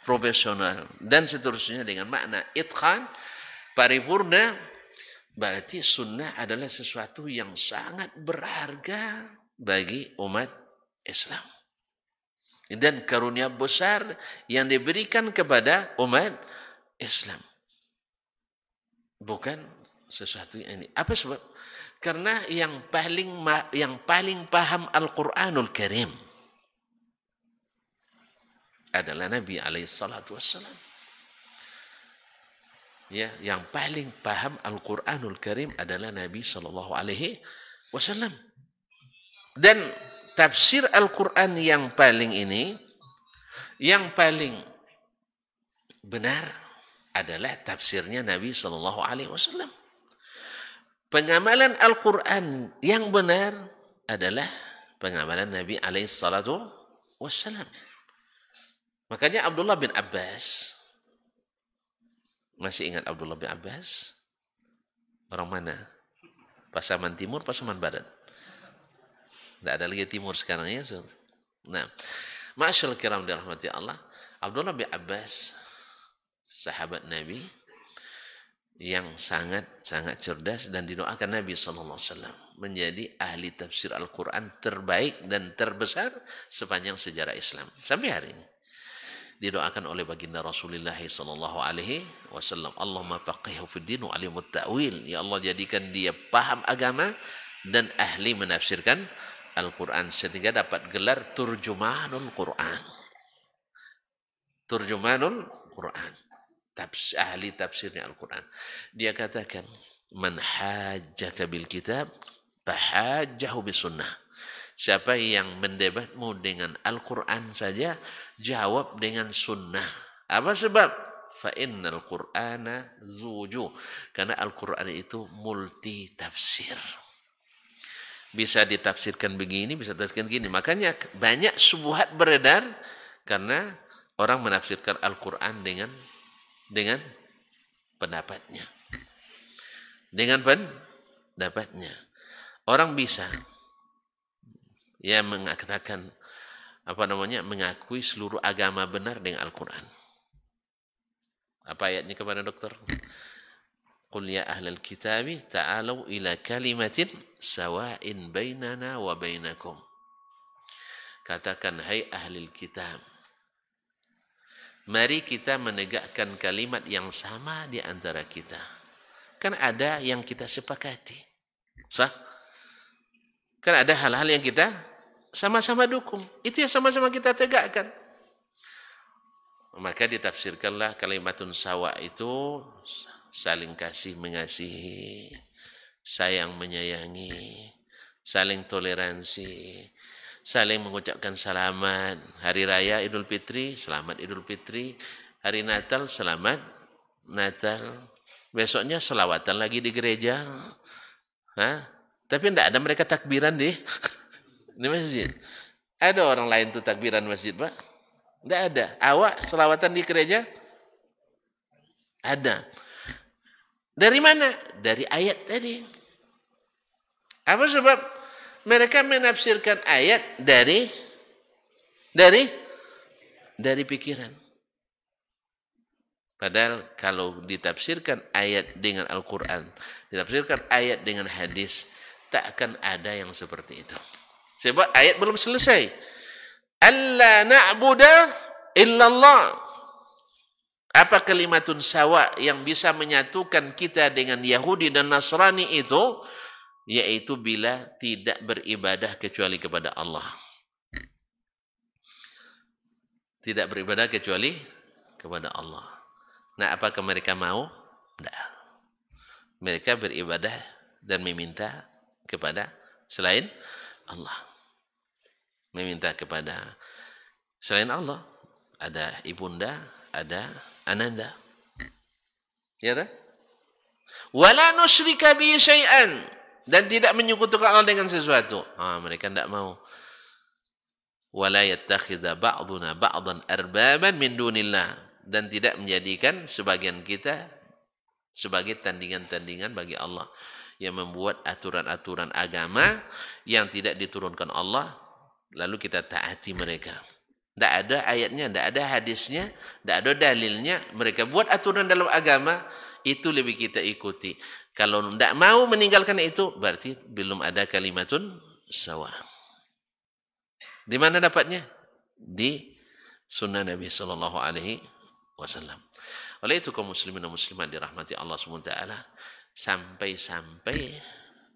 profesional, dan seterusnya dengan makna itqan, paripurna, berarti sunnah adalah sesuatu yang sangat berharga bagi umat Islam. Dan karunia besar yang diberikan kepada umat Islam. Bukan sesuatu ini. Apa sebab? Karena yang paling paham Al-Qur'anul Karim adalah Nabi alaihi salatu wassalam. Ya, yang paling paham Al-Qur'anul Karim adalah Nabi sallallahu alaihi wasallam. Dan tafsir Al-Qur'an yang paling benar adalah tafsirnya Nabi sallallahu alaihi wasallam. Pengamalan Al-Quran yang benar adalah pengamalan Nabi alaihi salatu wassalam. Makanya Abdullah bin Abbas, masih ingat Abdullah bin Abbas? Orang mana? Pasaman Timur, Pasaman Barat? Tidak ada lagi Timur sekarang ya. Nah, ma'asyarul kiram dirahmati Allah, Abdullah bin Abbas, sahabat Nabi, yang sangat cerdas dan didoakan Nabi SAW menjadi ahli tafsir Al-Quran terbaik dan terbesar sepanjang sejarah Islam sampai hari ini. Didoakan oleh baginda Rasulullah SAW, Allahumma faqihhu fid din wa alimut ta'wil. Ya Allah, jadikan dia paham agama dan ahli menafsirkan Al-Quran sehingga dapat gelar Turjumanul Quran. Turjumanul Quran, ahli tafsirnya Al-Quran. Dia katakan, man hajjaka bil kitab fahajjahu bis sunnah. Siapa yang mendebatmu dengan Al-Quran saja, jawab dengan sunnah. Apa sebab? Fa innal Qur'ana zuju. Karena Al-Quran itu multi tafsir. Bisa ditafsirkan begini, bisa ditafsirkan begini. Makanya banyak syubhat beredar karena orang menafsirkan Al-Quran dengan pendapatnya. Dengan pendapatnya. Orang bisa mengatakan mengakui seluruh agama benar dengan Al-Quran. Apa ayatnya kepada dokter? Qul ya ahlal kitabi ta'alu ila kalimatin sawa'in bainana wa bainakum. Katakan, hai ahlul kitab, mari kita menegakkan kalimat yang sama di antara kita. Kan ada yang kita sepakati. Sah? Kan ada hal-hal yang kita sama-sama dukung. Itu yang sama-sama kita tegakkan. Maka ditafsirkanlah kalimatun sawa itu saling kasih mengasihi, sayang menyayangi, saling toleransi, saling mengucapkan selamat. Hari Raya Idul Fitri, selamat Idul Fitri. Hari Natal, selamat Natal. Besoknya selawatan lagi di gereja. Tapi tidak ada mereka takbiran di masjid. Ada orang lain tuh takbiran masjid, Pak? Tidak ada. Awak selawatan di gereja? Ada. Dari mana? Dari ayat tadi. Apa sebab? Mereka menafsirkan ayat dari pikiran. Padahal kalau ditafsirkan ayat dengan Al-Quran, ditafsirkan ayat dengan hadis, tak akan ada yang seperti itu. Sebab ayat belum selesai. Alla na'buda illallah. Apa kalimatun sawa yang bisa menyatukan kita dengan Yahudi dan Nasrani itu? Yaitu bila tidak beribadah kecuali kepada Allah. Tidak beribadah kecuali kepada Allah. Nah, apakah mereka mau? Tidak. Mereka beribadah dan meminta kepada selain Allah. Meminta kepada selain Allah. Ada ibunda, ada ananda. Ya tak? Wala nusyrika bi syai'an. Dan tidak menyekutukan Allah dengan sesuatu. Mereka tidak mau. Wala yattakhidha ba'duna ba'dan arbaban min dunillah. Dan tidak menjadikan sebagian kita sebagai tandingan-tandingan bagi Allah. Yang membuat aturan-aturan agama yang tidak diturunkan Allah, lalu kita taati mereka. Tidak ada ayatnya, tidak ada hadisnya, tidak ada dalilnya. Mereka buat aturan dalam agama, itu lebih kita ikuti. Kalau tidak mau meninggalkan itu, berarti belum ada kalimatun sawa. Di mana dapatnya? Di sunnah Nabi SAW. Oleh itu kaum muslimin dan muslimat dirahmati Allah SWT, Sampai-sampai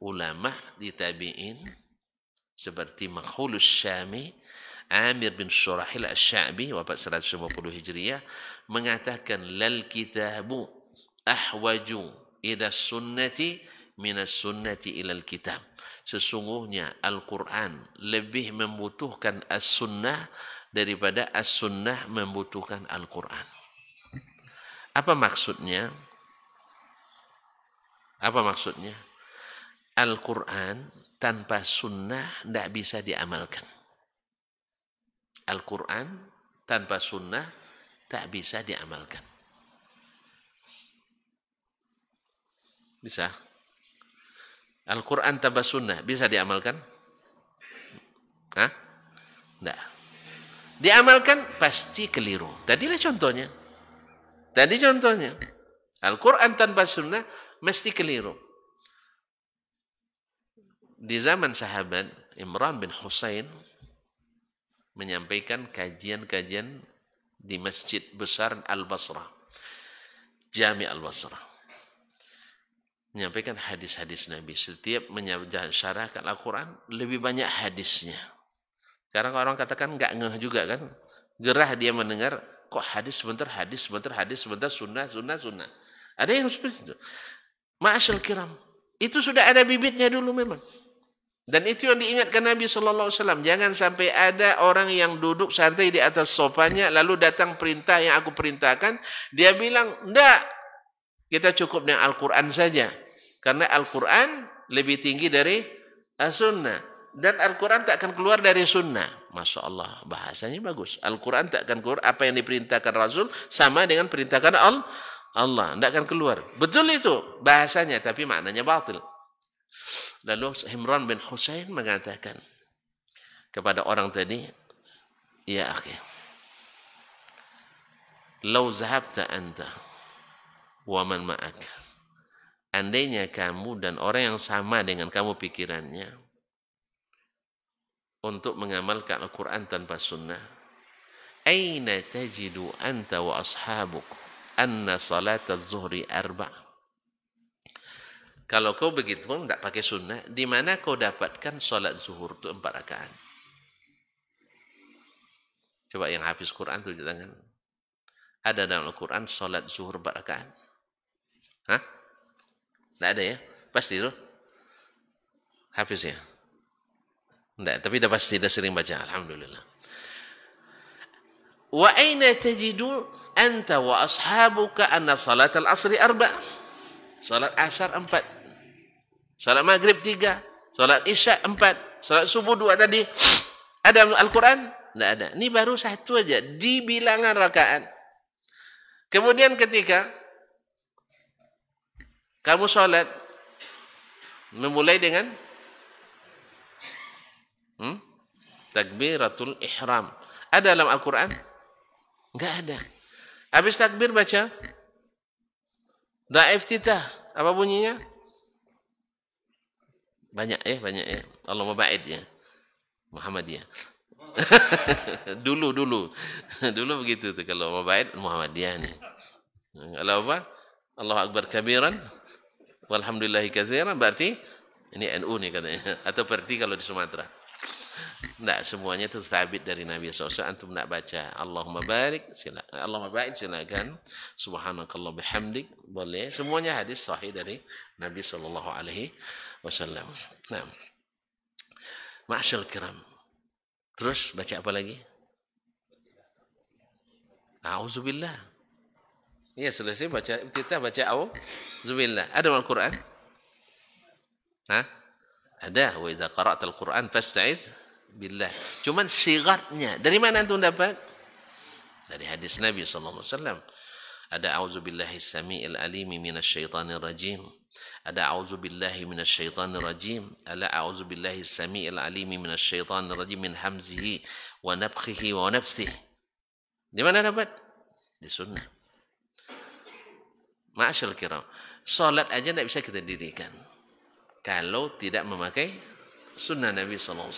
ulama di tabi'in seperti Makhulus Syami, Amir bin Shurahil Asy-Sya'bi wafat 150 Hijriah mengatakan lal kitabu ahwaju ila sunnati minas sunnati ilal kitab. Sesungguhnya Al-Quran lebih membutuhkan as-sunnah daripada as-sunnah membutuhkan Al-Quran. Apa maksudnya? Apa maksudnya? Al-Quran tanpa sunnah tidak bisa diamalkan. Al-Quran tanpa sunnah tak bisa diamalkan. Bisa? Al-Quran tanpa sunnah bisa diamalkan? Hah? Tidak. Diamalkan pasti keliru. Tadilah contohnya. Tadi contohnya. Al-Quran tanpa sunnah mesti keliru. Di zaman sahabat Imran bin Husain menyampaikan kajian-kajian di masjid besar Al-Basrah, Jami Al-Basrah, menyampaikan hadis-hadis Nabi. Setiap mensyarahkan Al-Quran lebih banyak hadisnya. Sekarang orang katakan nggak ngeh juga kan, gerah dia mendengar kok hadis sebentar, sunnah. Ada yang seperti itu. Ma'asyal kiram, itu sudah ada bibitnya dulu memang. Dan itu yang diingatkan Nabi SAW. Jangan sampai ada orang yang duduk santai di atas sofanya, lalu datang perintah yang aku perintahkan, dia bilang, enggak, kita cukup dengan Al-Quran saja. Karena Al-Quran lebih tinggi dari As-Sunnah. Dan Al-Quran tak akan keluar dari Sunnah. Masya Allah, bahasanya bagus. Al-Quran tak akan keluar, apa yang diperintahkan Rasul sama dengan perintahkan Allah. Tidak akan keluar. Betul itu bahasanya, tapi maknanya batil. Lalu Imran bin Husain mengatakan kepada orang tadi, ya akhi, lau zahabta anta wa man ma'aka, andainya kamu dan orang yang sama dengan kamu pikirannya untuk mengamalkan Al-Quran tanpa sunnah, aina tajidu anta wa ashabuk anna salat az-zuhri arba'. Kalau kau begitu pun tidak pakai sunnah, di mana kau dapatkan solat zuhur itu 4 rakaat? Coba yang hafiz Quran tunjuk tangan. Ada dalam Al-Quran solat zuhur 4 rakaat? Hah? Tidak ada ya? Pasti itu? Hafiz ya? Tidak, tapi dah pasti, dah sering baca. Alhamdulillah. Wa aina tajidu anta wa ashabuka anna salat al-asri arba'. Salat asar 4, salat maghrib 3, salat isya 4, salat subuh 2 tadi. Ada Al-Quran? Tidak ada. Ini baru 1 aja di bilangan rakaat. Kemudian ketika kamu salat, memulai dengan takbiratul ihram. Ada dalam Al-Quran? Enggak ada. Habis takbir baca doa iftitah, apa bunyinya? Banyak ya. Allahumma ba'id ya. Muhammadiyah. dulu begitu tuh, kalau mau ba'id Muhammadiyah nih. Kalau apa? Allahu akbar kabiran walhamdulillahi katsiran, berarti ini NU nih katanya. Atau berarti kalau di Sumatera. Tidak, semuanya itu sabit dari Nabi SAW. Antum nak baca Allahumma barik, silakan. Allahumma ba'id, silakan. Subhanakallah bihamdik, boleh. Semuanya hadis sahih dari Nabi SAW. Nah, ma'asyal kiram. Terus baca apa lagi? A'udzubillah. Ya, selesai baca, kita baca a'udzubillah. Ada dalam Al-Quran? Hah? Ada. Wa idza qara'tal Qur'an fasta'iz billah. Cuman sigatnya dari mana antum dapat? Dari hadis Nabi SAW. Ada a'udzubillahi samiil alimi minasyaitonir rajim. Ada a'udzubillahi minasyaitonir rajim. Ala a'udzubillahi samiil alimi minasyaitonir rajim min hamzihi wa nafthihi wa nafthihi. Di mana dapat? Di sunnah. Ma'asyal kiram. Salat aja tidak bisa kita dirikan kalau tidak memakai sunnah Nabi SAW.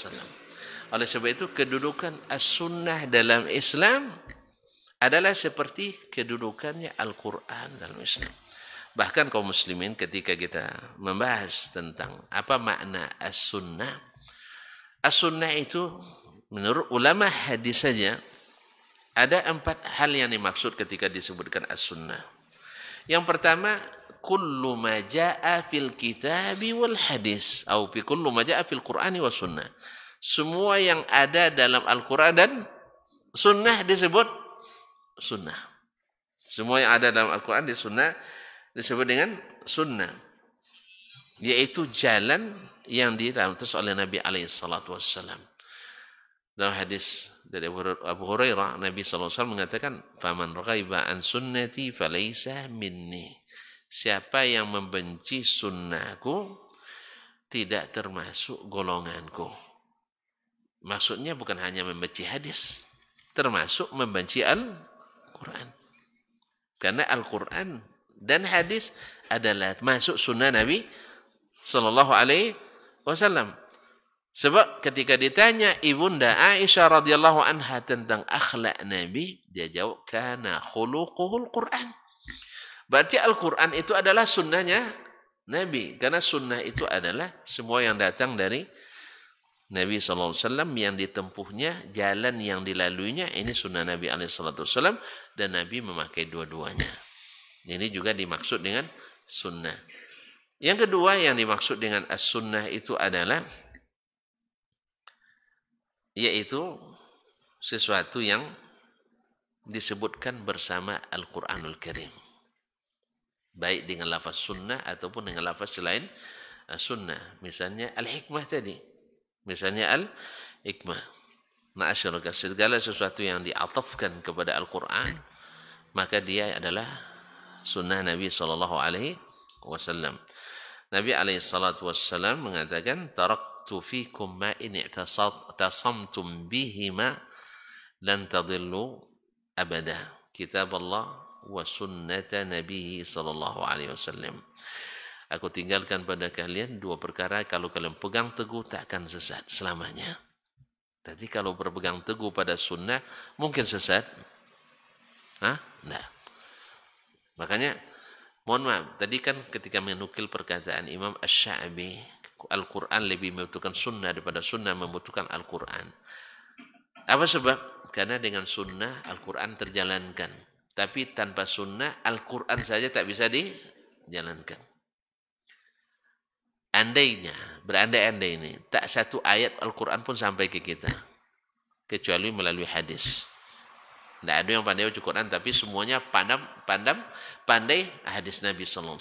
Oleh sebab itu kedudukan as-sunnah dalam Islam adalah seperti kedudukannya Al-Quran dalam Islam. Bahkan kaum muslimin ketika kita membahas tentang apa makna as-sunnah. As-sunnah itu menurut ulama hadis saja ada 4 hal yang dimaksud ketika disebutkan as-sunnah. Yang pertama, kullu ma jaa fil kitabi wal hadis atau fi kullu ma jaa fil qur'ani was sunnah. Semua yang ada dalam Al-Qur'an dan sunnah disebut sunnah. Semua yang ada dalam Al-Qur'an di sunnah disebut dengan sunnah. Yaitu jalan yang dirantus oleh Nabi alaihi salatu wassalam. Dalam hadis dari Abu Hurairah, Nabi sallallahu alaihi wasallam mengatakan, "Faman ghaiba an sunnati falaysa minni." Siapa yang membenci sunnahku tidak termasuk golonganku. Maksudnya bukan hanya membenci hadis, termasuk membenci Al-Quran. Karena Al-Quran dan hadis adalah masuk sunnah Nabi sallallahu alaihi wasallam. Sebab ketika ditanya Ibunda Aisyah radhiyallahu anha tentang akhlak Nabi, dia jawab, kana khuluquhul Quran. Berarti Al-Quran itu adalah sunnahnya Nabi. Karena sunnah itu adalah semua yang datang dari Nabi SAW yang ditempuhnya, jalan yang dilaluinya, ini sunnah Nabi SAW, dan Nabi memakai dua-duanya. Ini juga dimaksud dengan sunnah. Yang kedua yang dimaksud dengan as-sunnah itu adalah yaitu sesuatu yang disebutkan bersama Al-Quranul Karim. Baik dengan lafaz sunnah ataupun dengan lafaz selain sunnah. Misalnya al-hikmah tadi. Misalnya al-hikmah. Ma'asyarakat, segala sesuatu yang diatafkan kepada Al-Quran, maka dia adalah sunnah Nabi SAW. Nabi SAW mengatakan, taraktu fikum ma in i'tasamtum bihima lan tadillu abada. Kitab Allah wa sunnata Nabi SAW. Aku tinggalkan pada kalian 2 perkara, kalau kalian pegang teguh tak akan sesat selamanya. Jadi kalau berpegang teguh pada sunnah mungkin sesat? Nah. Makanya mohon maaf, tadi kan ketika menukil perkataan Imam Asy-Sya'bi, Al-Quran lebih membutuhkan sunnah daripada sunnah membutuhkan Al-Quran. Apa sebab? Karena dengan sunnah Al-Quran terjalankan. Tapi tanpa sunnah Al-Quran saja tak bisa dijalankan. Andainya, berandai-andai ini, tak satu ayat Al-Quran pun sampai ke kita. Kecuali melalui hadis. Tidak ada yang pandai baca Quran, tapi semuanya pandai hadis Nabi SAW.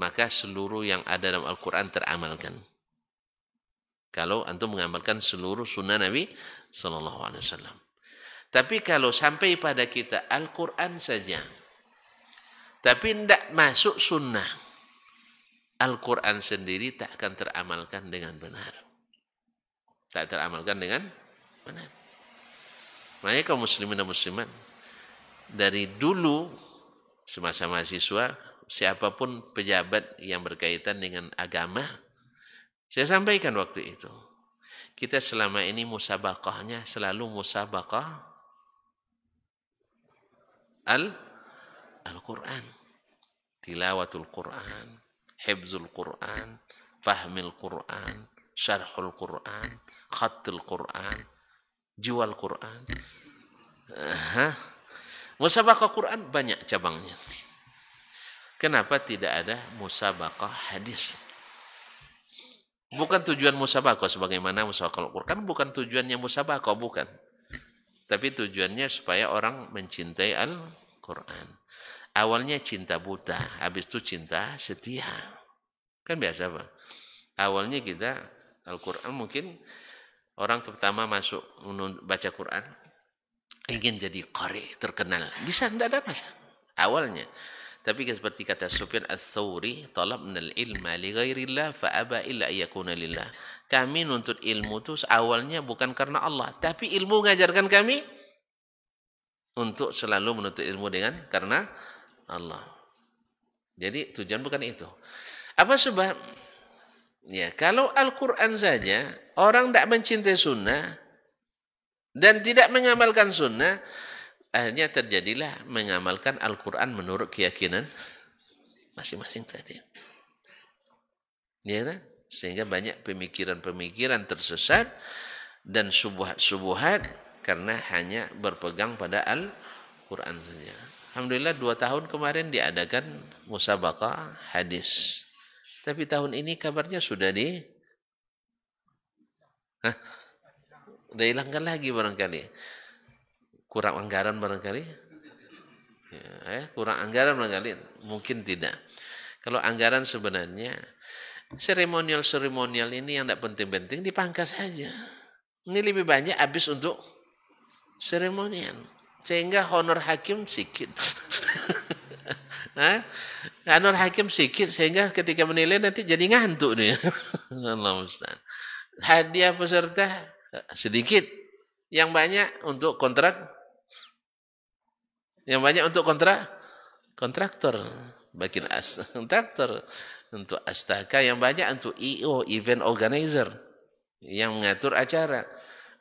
Maka seluruh yang ada dalam Al-Quran teramalkan. Kalau antum mengamalkan seluruh sunnah Nabi SAW. Tapi kalau sampai pada kita Al-Quran saja, tapi tidak masuk sunnah, Al-Quran sendiri tak akan teramalkan dengan benar. Tak teramalkan dengan benar. Makanya kaum muslimin dan muslimat, dari dulu semasa mahasiswa, siapapun pejabat yang berkaitan dengan agama, saya sampaikan waktu itu, kita selama ini musabaqahnya selalu musabaqah Al-Quran. Tilawatul Quran, hifzul Quran, fahmil Quran, syarhul Quran, khatul Quran, jual Quran. Musabaqah Quran banyak cabangnya. Kenapa tidak ada musabaqah hadis? Bukan tujuan musabaqah sebagaimana musabaqah Al-Quran, bukan tujuannya musabaqah, bukan. Tapi tujuannya supaya orang mencintai Al-Quran. Awalnya cinta buta, habis itu cinta setia. Kan biasa Pak. Awalnya kita Al-Quran, mungkin orang pertama masuk baca Quran ingin jadi qari terkenal. Bisa, tidak ada masalah. Awalnya. Tapi seperti kata Sufyan Ats-Tsauri, talabnal ilma li ghairillah fa aba illa yakuna lillah. Kami nuntut ilmu itu awalnya bukan karena Allah, tapi ilmu mengajarkan kami untuk selalu menuntut ilmu karena Allah. Jadi tujuan bukan itu. Apa sebab? Ya, kalau Al-Quran saja orang tidak mencintai sunnah dan tidak mengamalkan sunnah, akhirnya terjadilah mengamalkan Al-Quran menurut keyakinan masing-masing tadi. Ya, sehingga banyak pemikiran-pemikiran tersesat dan subuhat-subuhat karena hanya berpegang pada Al-Quran saja. Alhamdulillah 2 tahun kemarin diadakan musabaqah hadis. Tapi tahun ini kabarnya sudah udah hilangkan lagi barangkali. Kurang anggaran barangkali. Kurang anggaran barangkali. Mungkin tidak. Kalau anggaran sebenarnya seremonial ini yang tidak penting-penting dipangkas saja. Ini lebih banyak habis untuk seremonial. Sehingga honor hakim sedikit. Honor hakim sedikit sehingga ketika menilai nanti jadi ngantuk nih. Allah Ustaz. Hadiah peserta sedikit. Yang banyak untuk kontrak. Yang banyak untuk kontraktor. Bikin kontraktor. Untuk astaka yang banyak untuk EO, event organizer, yang mengatur acara.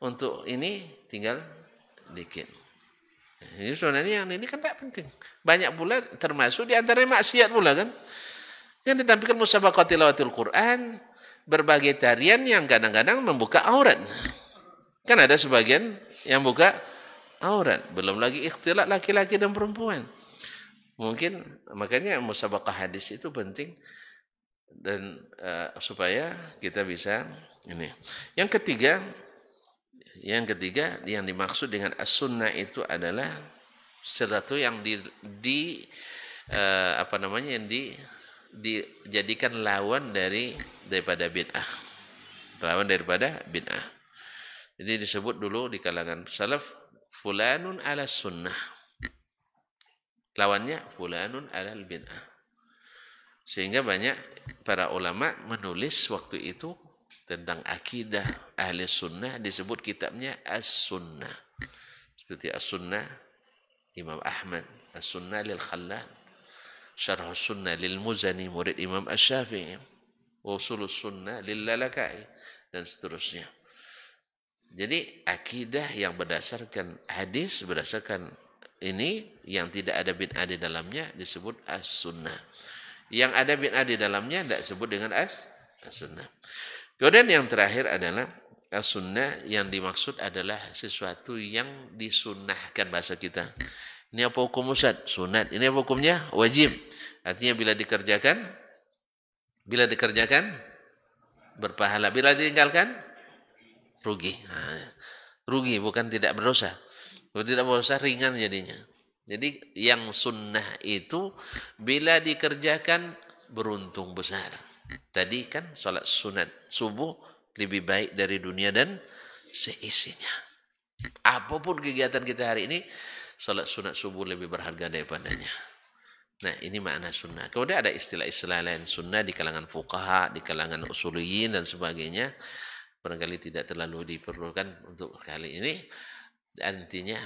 Untuk ini tinggal dikit. Ini sebenarnya yang ini kan tak penting. Banyak pula termasuk di antara maksiat pula kan. Yang ditampilkan musabaqah tilawatil Quran, berbagai tarian yang kadang-kadang membuka aurat. Kan ada sebagian yang buka aurat. Belum lagi ikhtilat laki-laki dan perempuan. Mungkin makanya musabaqah hadis itu penting. Dan supaya kita bisa ini. Yang ketiga yang dimaksud dengan as-sunnah itu adalah sesuatu yang dijadikan lawan daripada bid'ah. Lawan daripada bid'ah. Jadi disebut dulu di kalangan salaf fulanun ala sunnah. Lawannya fulanun ala bid'ah. Sehingga banyak para ulama menulis waktu itu tentang akidah ahli sunnah, disebut kitabnya As-Sunnah. Seperti As-Sunnah Imam Ahmad, As-Sunnah lil Khallal, Syarh Sunnah lil Muzani, murid Imam Asy-Syafi'i, Ushulus Sunnah lil Lalakai, dan seterusnya. Jadi akidah yang berdasarkan hadis, berdasarkan ini yang tidak ada bid'ah di dalamnya disebut As-Sunnah. Yang ada bid'ah di dalamnya tidak disebut dengan as-sunnah. Kemudian yang terakhir adalah as-sunnah, yang dimaksud adalah sesuatu yang disunnahkan bahasa kita. Ini apa hukum Ustaz? Sunat. Ini apa hukumnya? Wajib. Artinya bila dikerjakan berpahala. Bila ditinggalkan rugi. Rugi bukan tidak berdosa. Kalau tidak berdosa ringan jadinya. Jadi yang sunnah itu bila dikerjakan beruntung besar. Tadi kan salat sunat subuh lebih baik dari dunia dan seisinya. Apapun kegiatan kita hari ini, salat sunat subuh lebih berharga daripadanya. Nah, ini makna sunnah. Kemudian ada istilah-istilah lain sunnah di kalangan fuqaha, di kalangan usuliyin dan sebagainya. Barangkali tidak terlalu diperlukan untuk kali ini. Intinya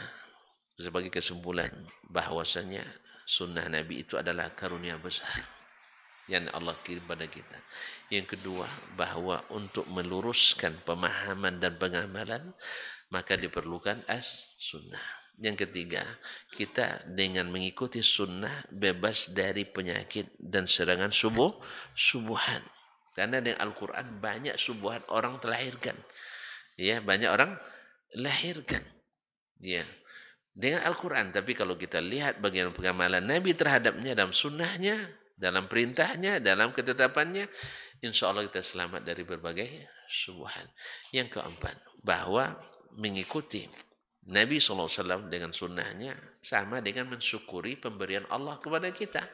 sebagai kesimpulan bahwasanya sunnah Nabi itu adalah karunia besar yang Allah kirim pada kita. Yang kedua, bahwa untuk meluruskan pemahaman dan pengamalan maka diperlukan as-sunnah. Yang ketiga, kita dengan mengikuti sunnah bebas dari penyakit dan serangan subuhan. Karena dengan Al-Quran banyak subuhan orang terlahirkan. Ya, banyak orang lahirkan. Ya. Dengan Al-Quran. Tapi kalau kita lihat bagian pengamalan Nabi terhadapnya dalam sunnahnya, dalam perintahnya, dalam ketetapannya, insya Allah kita selamat dari berbagai subuhan. Yang keempat, bahwa mengikuti Nabi SAW dengan sunnahnya sama dengan mensyukuri pemberian Allah kepada kita.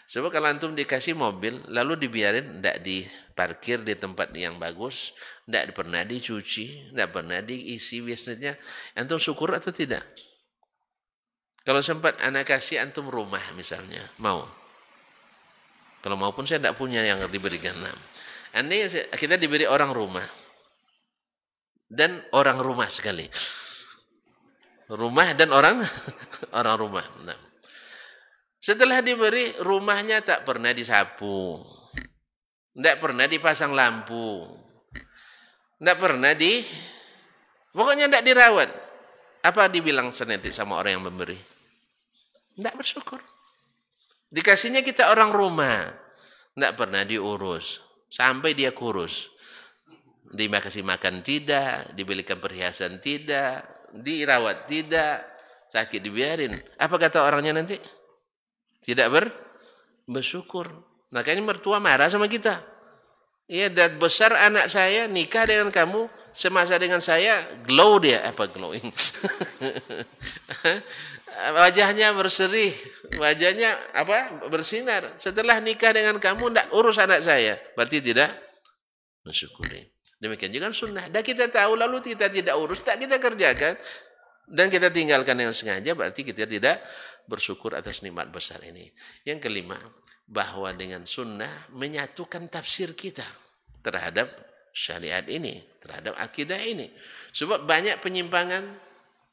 Sebab kalau antum dikasih mobil, lalu dibiarin, tidak diparkir di tempat yang bagus, tidak pernah dicuci, tidak pernah diisi biasanya, antum syukur atau tidak? Kalau sempat anak kasih antum rumah misalnya, mau? Kalau mau pun saya tidak punya yang diberikan. Andai kita diberi orang rumah. Dan orang rumah sekali. Rumah dan orang rumah. Nah. Setelah diberi, rumahnya tak pernah disapu. Tidak pernah dipasang lampu. Tidak pernah pokoknya tidak dirawat. Apa dibilang senetik sama orang yang memberi? Tidak bersyukur. Dikasihnya kita orang rumah, tidak pernah diurus sampai dia kurus. Dikasih makan tidak, dibelikan perhiasan tidak, dirawat tidak, sakit dibiarin. Apa kata orangnya nanti? Tidak bersyukur. Makanya mertua marah sama kita. Iya, dan besar anak saya nikah dengan kamu, semasa dengan saya glow dia, apa glowing? Wajahnya berseri, wajahnya apa? Bersinar. Setelah nikah dengan kamu tidak urus anak saya, berarti tidak mensyukuri. Demikian juga sunnah. Dan kita tahu lalu kita tidak urus, tak kita kerjakan dan kita tinggalkan dengan sengaja, berarti kita tidak bersyukur atas nikmat besar ini. Yang kelima, bahwa dengan sunnah menyatukan tafsir kita terhadap syariat ini, terhadap akidah ini. Sebab banyak penyimpangan,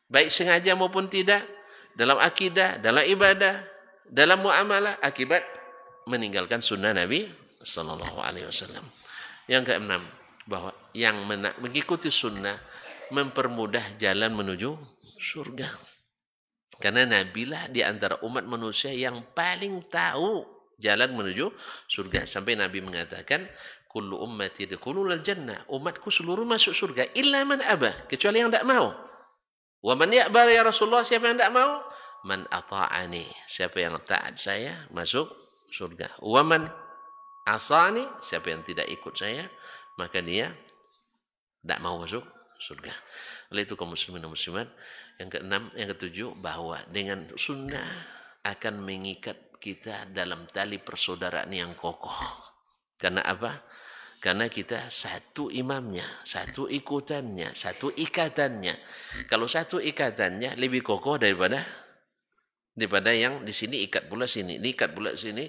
baik sengaja maupun tidak, dalam akidah, dalam ibadah, dalam muamalah, akibat meninggalkan sunnah Nabi Sallallahu Alaihi Wasallam. Yang keenam, bahwa yang mengikuti sunnah mempermudah jalan menuju surga. Karena Nabilah di antara umat manusia yang paling tahu jalan menuju surga. Sampai Nabi mengatakan, kullu ummati yadkhulul jannah, umatku seluruh masuk surga illa man abah, kecuali yang tidak mau. Wa man ya'ba ya Rasulullah, siapa yang tidak mau? Man ata'ani, siapa yang taat saya masuk surga. Wa man asani, siapa yang tidak ikut saya, maka dia tidak mau masuk surga. Oleh itu kaum muslimin dan muslimat, yang keenam, yang ketujuh, bahwa dengan sunnah akan mengikat kita dalam tali persaudaraan yang kokoh. Karena apa? Karena kita satu imamnya, satu ikutannya, satu ikatannya. Kalau satu ikatannya lebih kokoh daripada yang di sini ikat pula sini, ikat pula sini.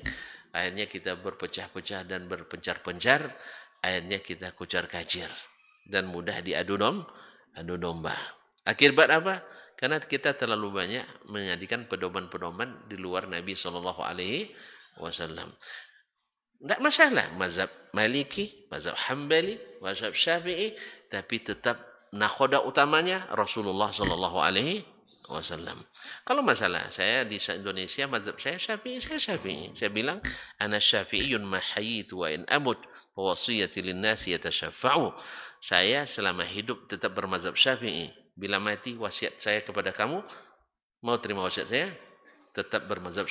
Akhirnya kita berpecah-pecah dan berpencar-pencar. Akhirnya kita kucar-kacir dan mudah diadu domba. Akibat apa? Karena kita terlalu banyak menjadikan pedoman-pedoman di luar Nabi Sallallahu Alaihi Wasallam. Tidak masalah mazhab Maliki, mazhab Hambali, mazhab Syafi'i, tapi tetap nakhoda utamanya Rasulullah Sallallahu Alaihi Wasallam. Kalau masalah saya di Indonesia, mazhab saya Syafi'i, saya Syafi'i. Saya bilang, ana Syafi'iyun ma hayitu wa in amut wasiyati linnasi yatasyaffa'u. Saya selama hidup tetap bermazhab Syafi'i. Bila mati wasiat saya kepada kamu, mau terima wasiat saya, tetap bermazhab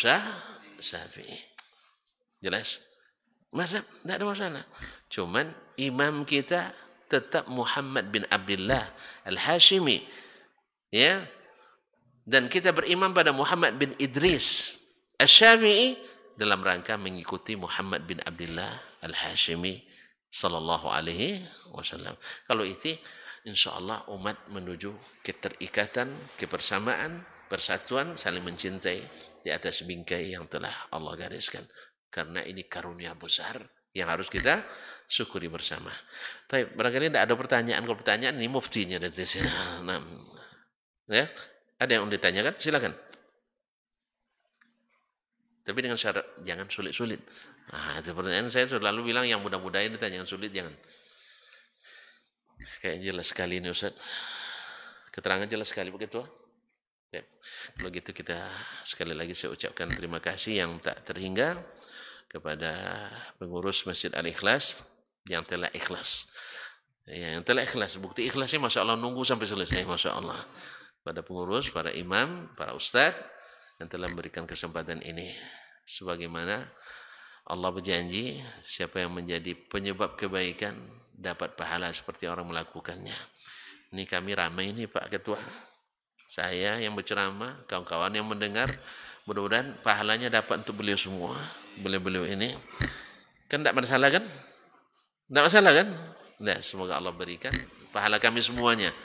Syafi'i. Jelas? Mazhab tidak ada masalah. Cuman imam kita tetap Muhammad bin Abdullah Al-Hashimi. Ya. Dan kita berimam pada Muhammad bin Idris Asy-Syafi'i dalam rangka mengikuti Muhammad bin Abdullah Al-Hashimi sallallahu alaihi wasallam. Kalau itu insyaallah umat menuju keterikatan, kebersamaan, persatuan, saling mencintai di atas bingkai yang telah Allah gariskan. Karena ini karunia besar yang harus kita syukuri bersama. Tapi barangkali tidak ada pertanyaan. Kalau pertanyaan ini muftinya dari sini. Nah, ya, ada yang ditanyakan? Silakan. Tapi dengan syarat jangan sulit-sulit. Nah, itu pertanyaan saya selalu bilang yang mudah-mudah ini tanya yang sulit jangan. Kayak jelas sekali ini Ustaz. Keterangan jelas sekali begitu. Ya. Kalau gitu kita sekali lagi saya ucapkan terima kasih yang tak terhingga kepada pengurus Masjid Al-Ikhlas yang telah ikhlas. Ya, yang telah ikhlas. Bukti ikhlasnya Masya Allah nunggu sampai selesai. Masya Allah. Pada pengurus, para imam, para ustadz yang telah memberikan kesempatan ini. Sebagaimana Allah berjanji, siapa yang menjadi penyebab kebaikan dapat pahala seperti orang melakukannya. Ini kami ramai ini Pak Ketua. Saya yang berceramah, kawan-kawan yang mendengar, mudah-mudahan pahalanya dapat untuk beliau semua. Beliau-beliau ini. Kan tidak masalah kan? Tidak masalah kan? Nah, semoga Allah berikan pahala kami semuanya.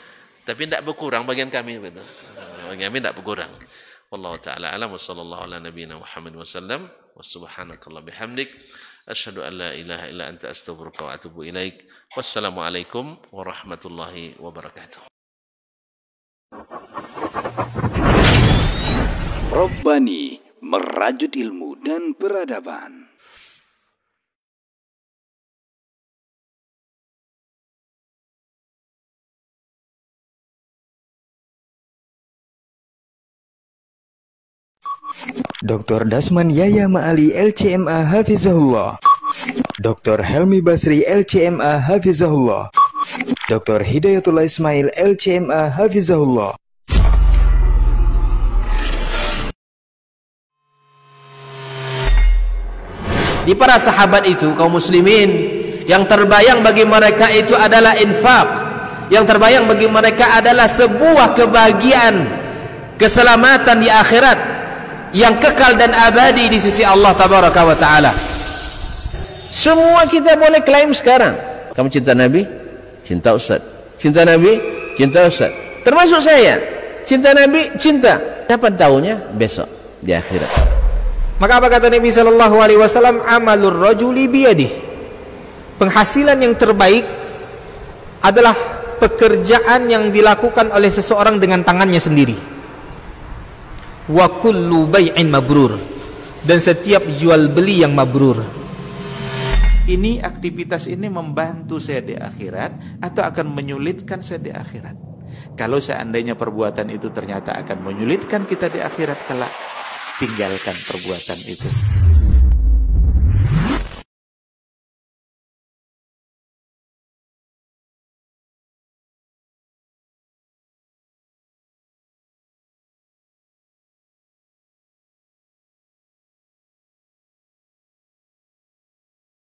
Tapi tidak berkurang bagian kami. Bagian kami tidak berkurang. Wallahu ta'ala alam wa sallallahu ala nabiyina Muhammad wa sallam wa subhanakallah bihamdik asyhadu an la ilaha illa anta astaghfiruka wa atubu ilaik. Wassalamualaikum warahmatullahi wabarakatuh. Rabbani, merajut ilmu dan peradaban. Dr. Dasman Yaya Ma'ali LCMA Hafizahullah, Dr. Helmi Basri LCMA Hafizahullah, Dr. Hidayatullah Ismail LCMA Hafizahullah. Di para sahabat itu, kaum muslimin, yang terbayang bagi mereka itu adalah infak, yang terbayang bagi mereka adalah sebuah kebahagiaan, keselamatan di akhirat yang kekal dan abadi di sisi Allah Tabaraka wa Ta'ala. Semua kita boleh klaim sekarang. Kamu cinta Nabi? Cinta Ustaz. Cinta Nabi? Cinta Ustaz. Termasuk saya. Cinta Nabi? Cinta. Dapat tahunya besok di akhirat. Maka apa kata Nabi sallallahu alaihi wasallam? Amalur rajuli biyadih. Penghasilan yang terbaik adalah pekerjaan yang dilakukan oleh seseorang dengan tangannya sendiri. Wa kullu bai'in mabrur, dan setiap jual beli yang mabrur. Ini aktivitas ini membantu saya di akhirat atau akan menyulitkan saya di akhirat? Kalau seandainya perbuatan itu ternyata akan menyulitkan kita di akhirat kelak, tinggalkan perbuatan itu.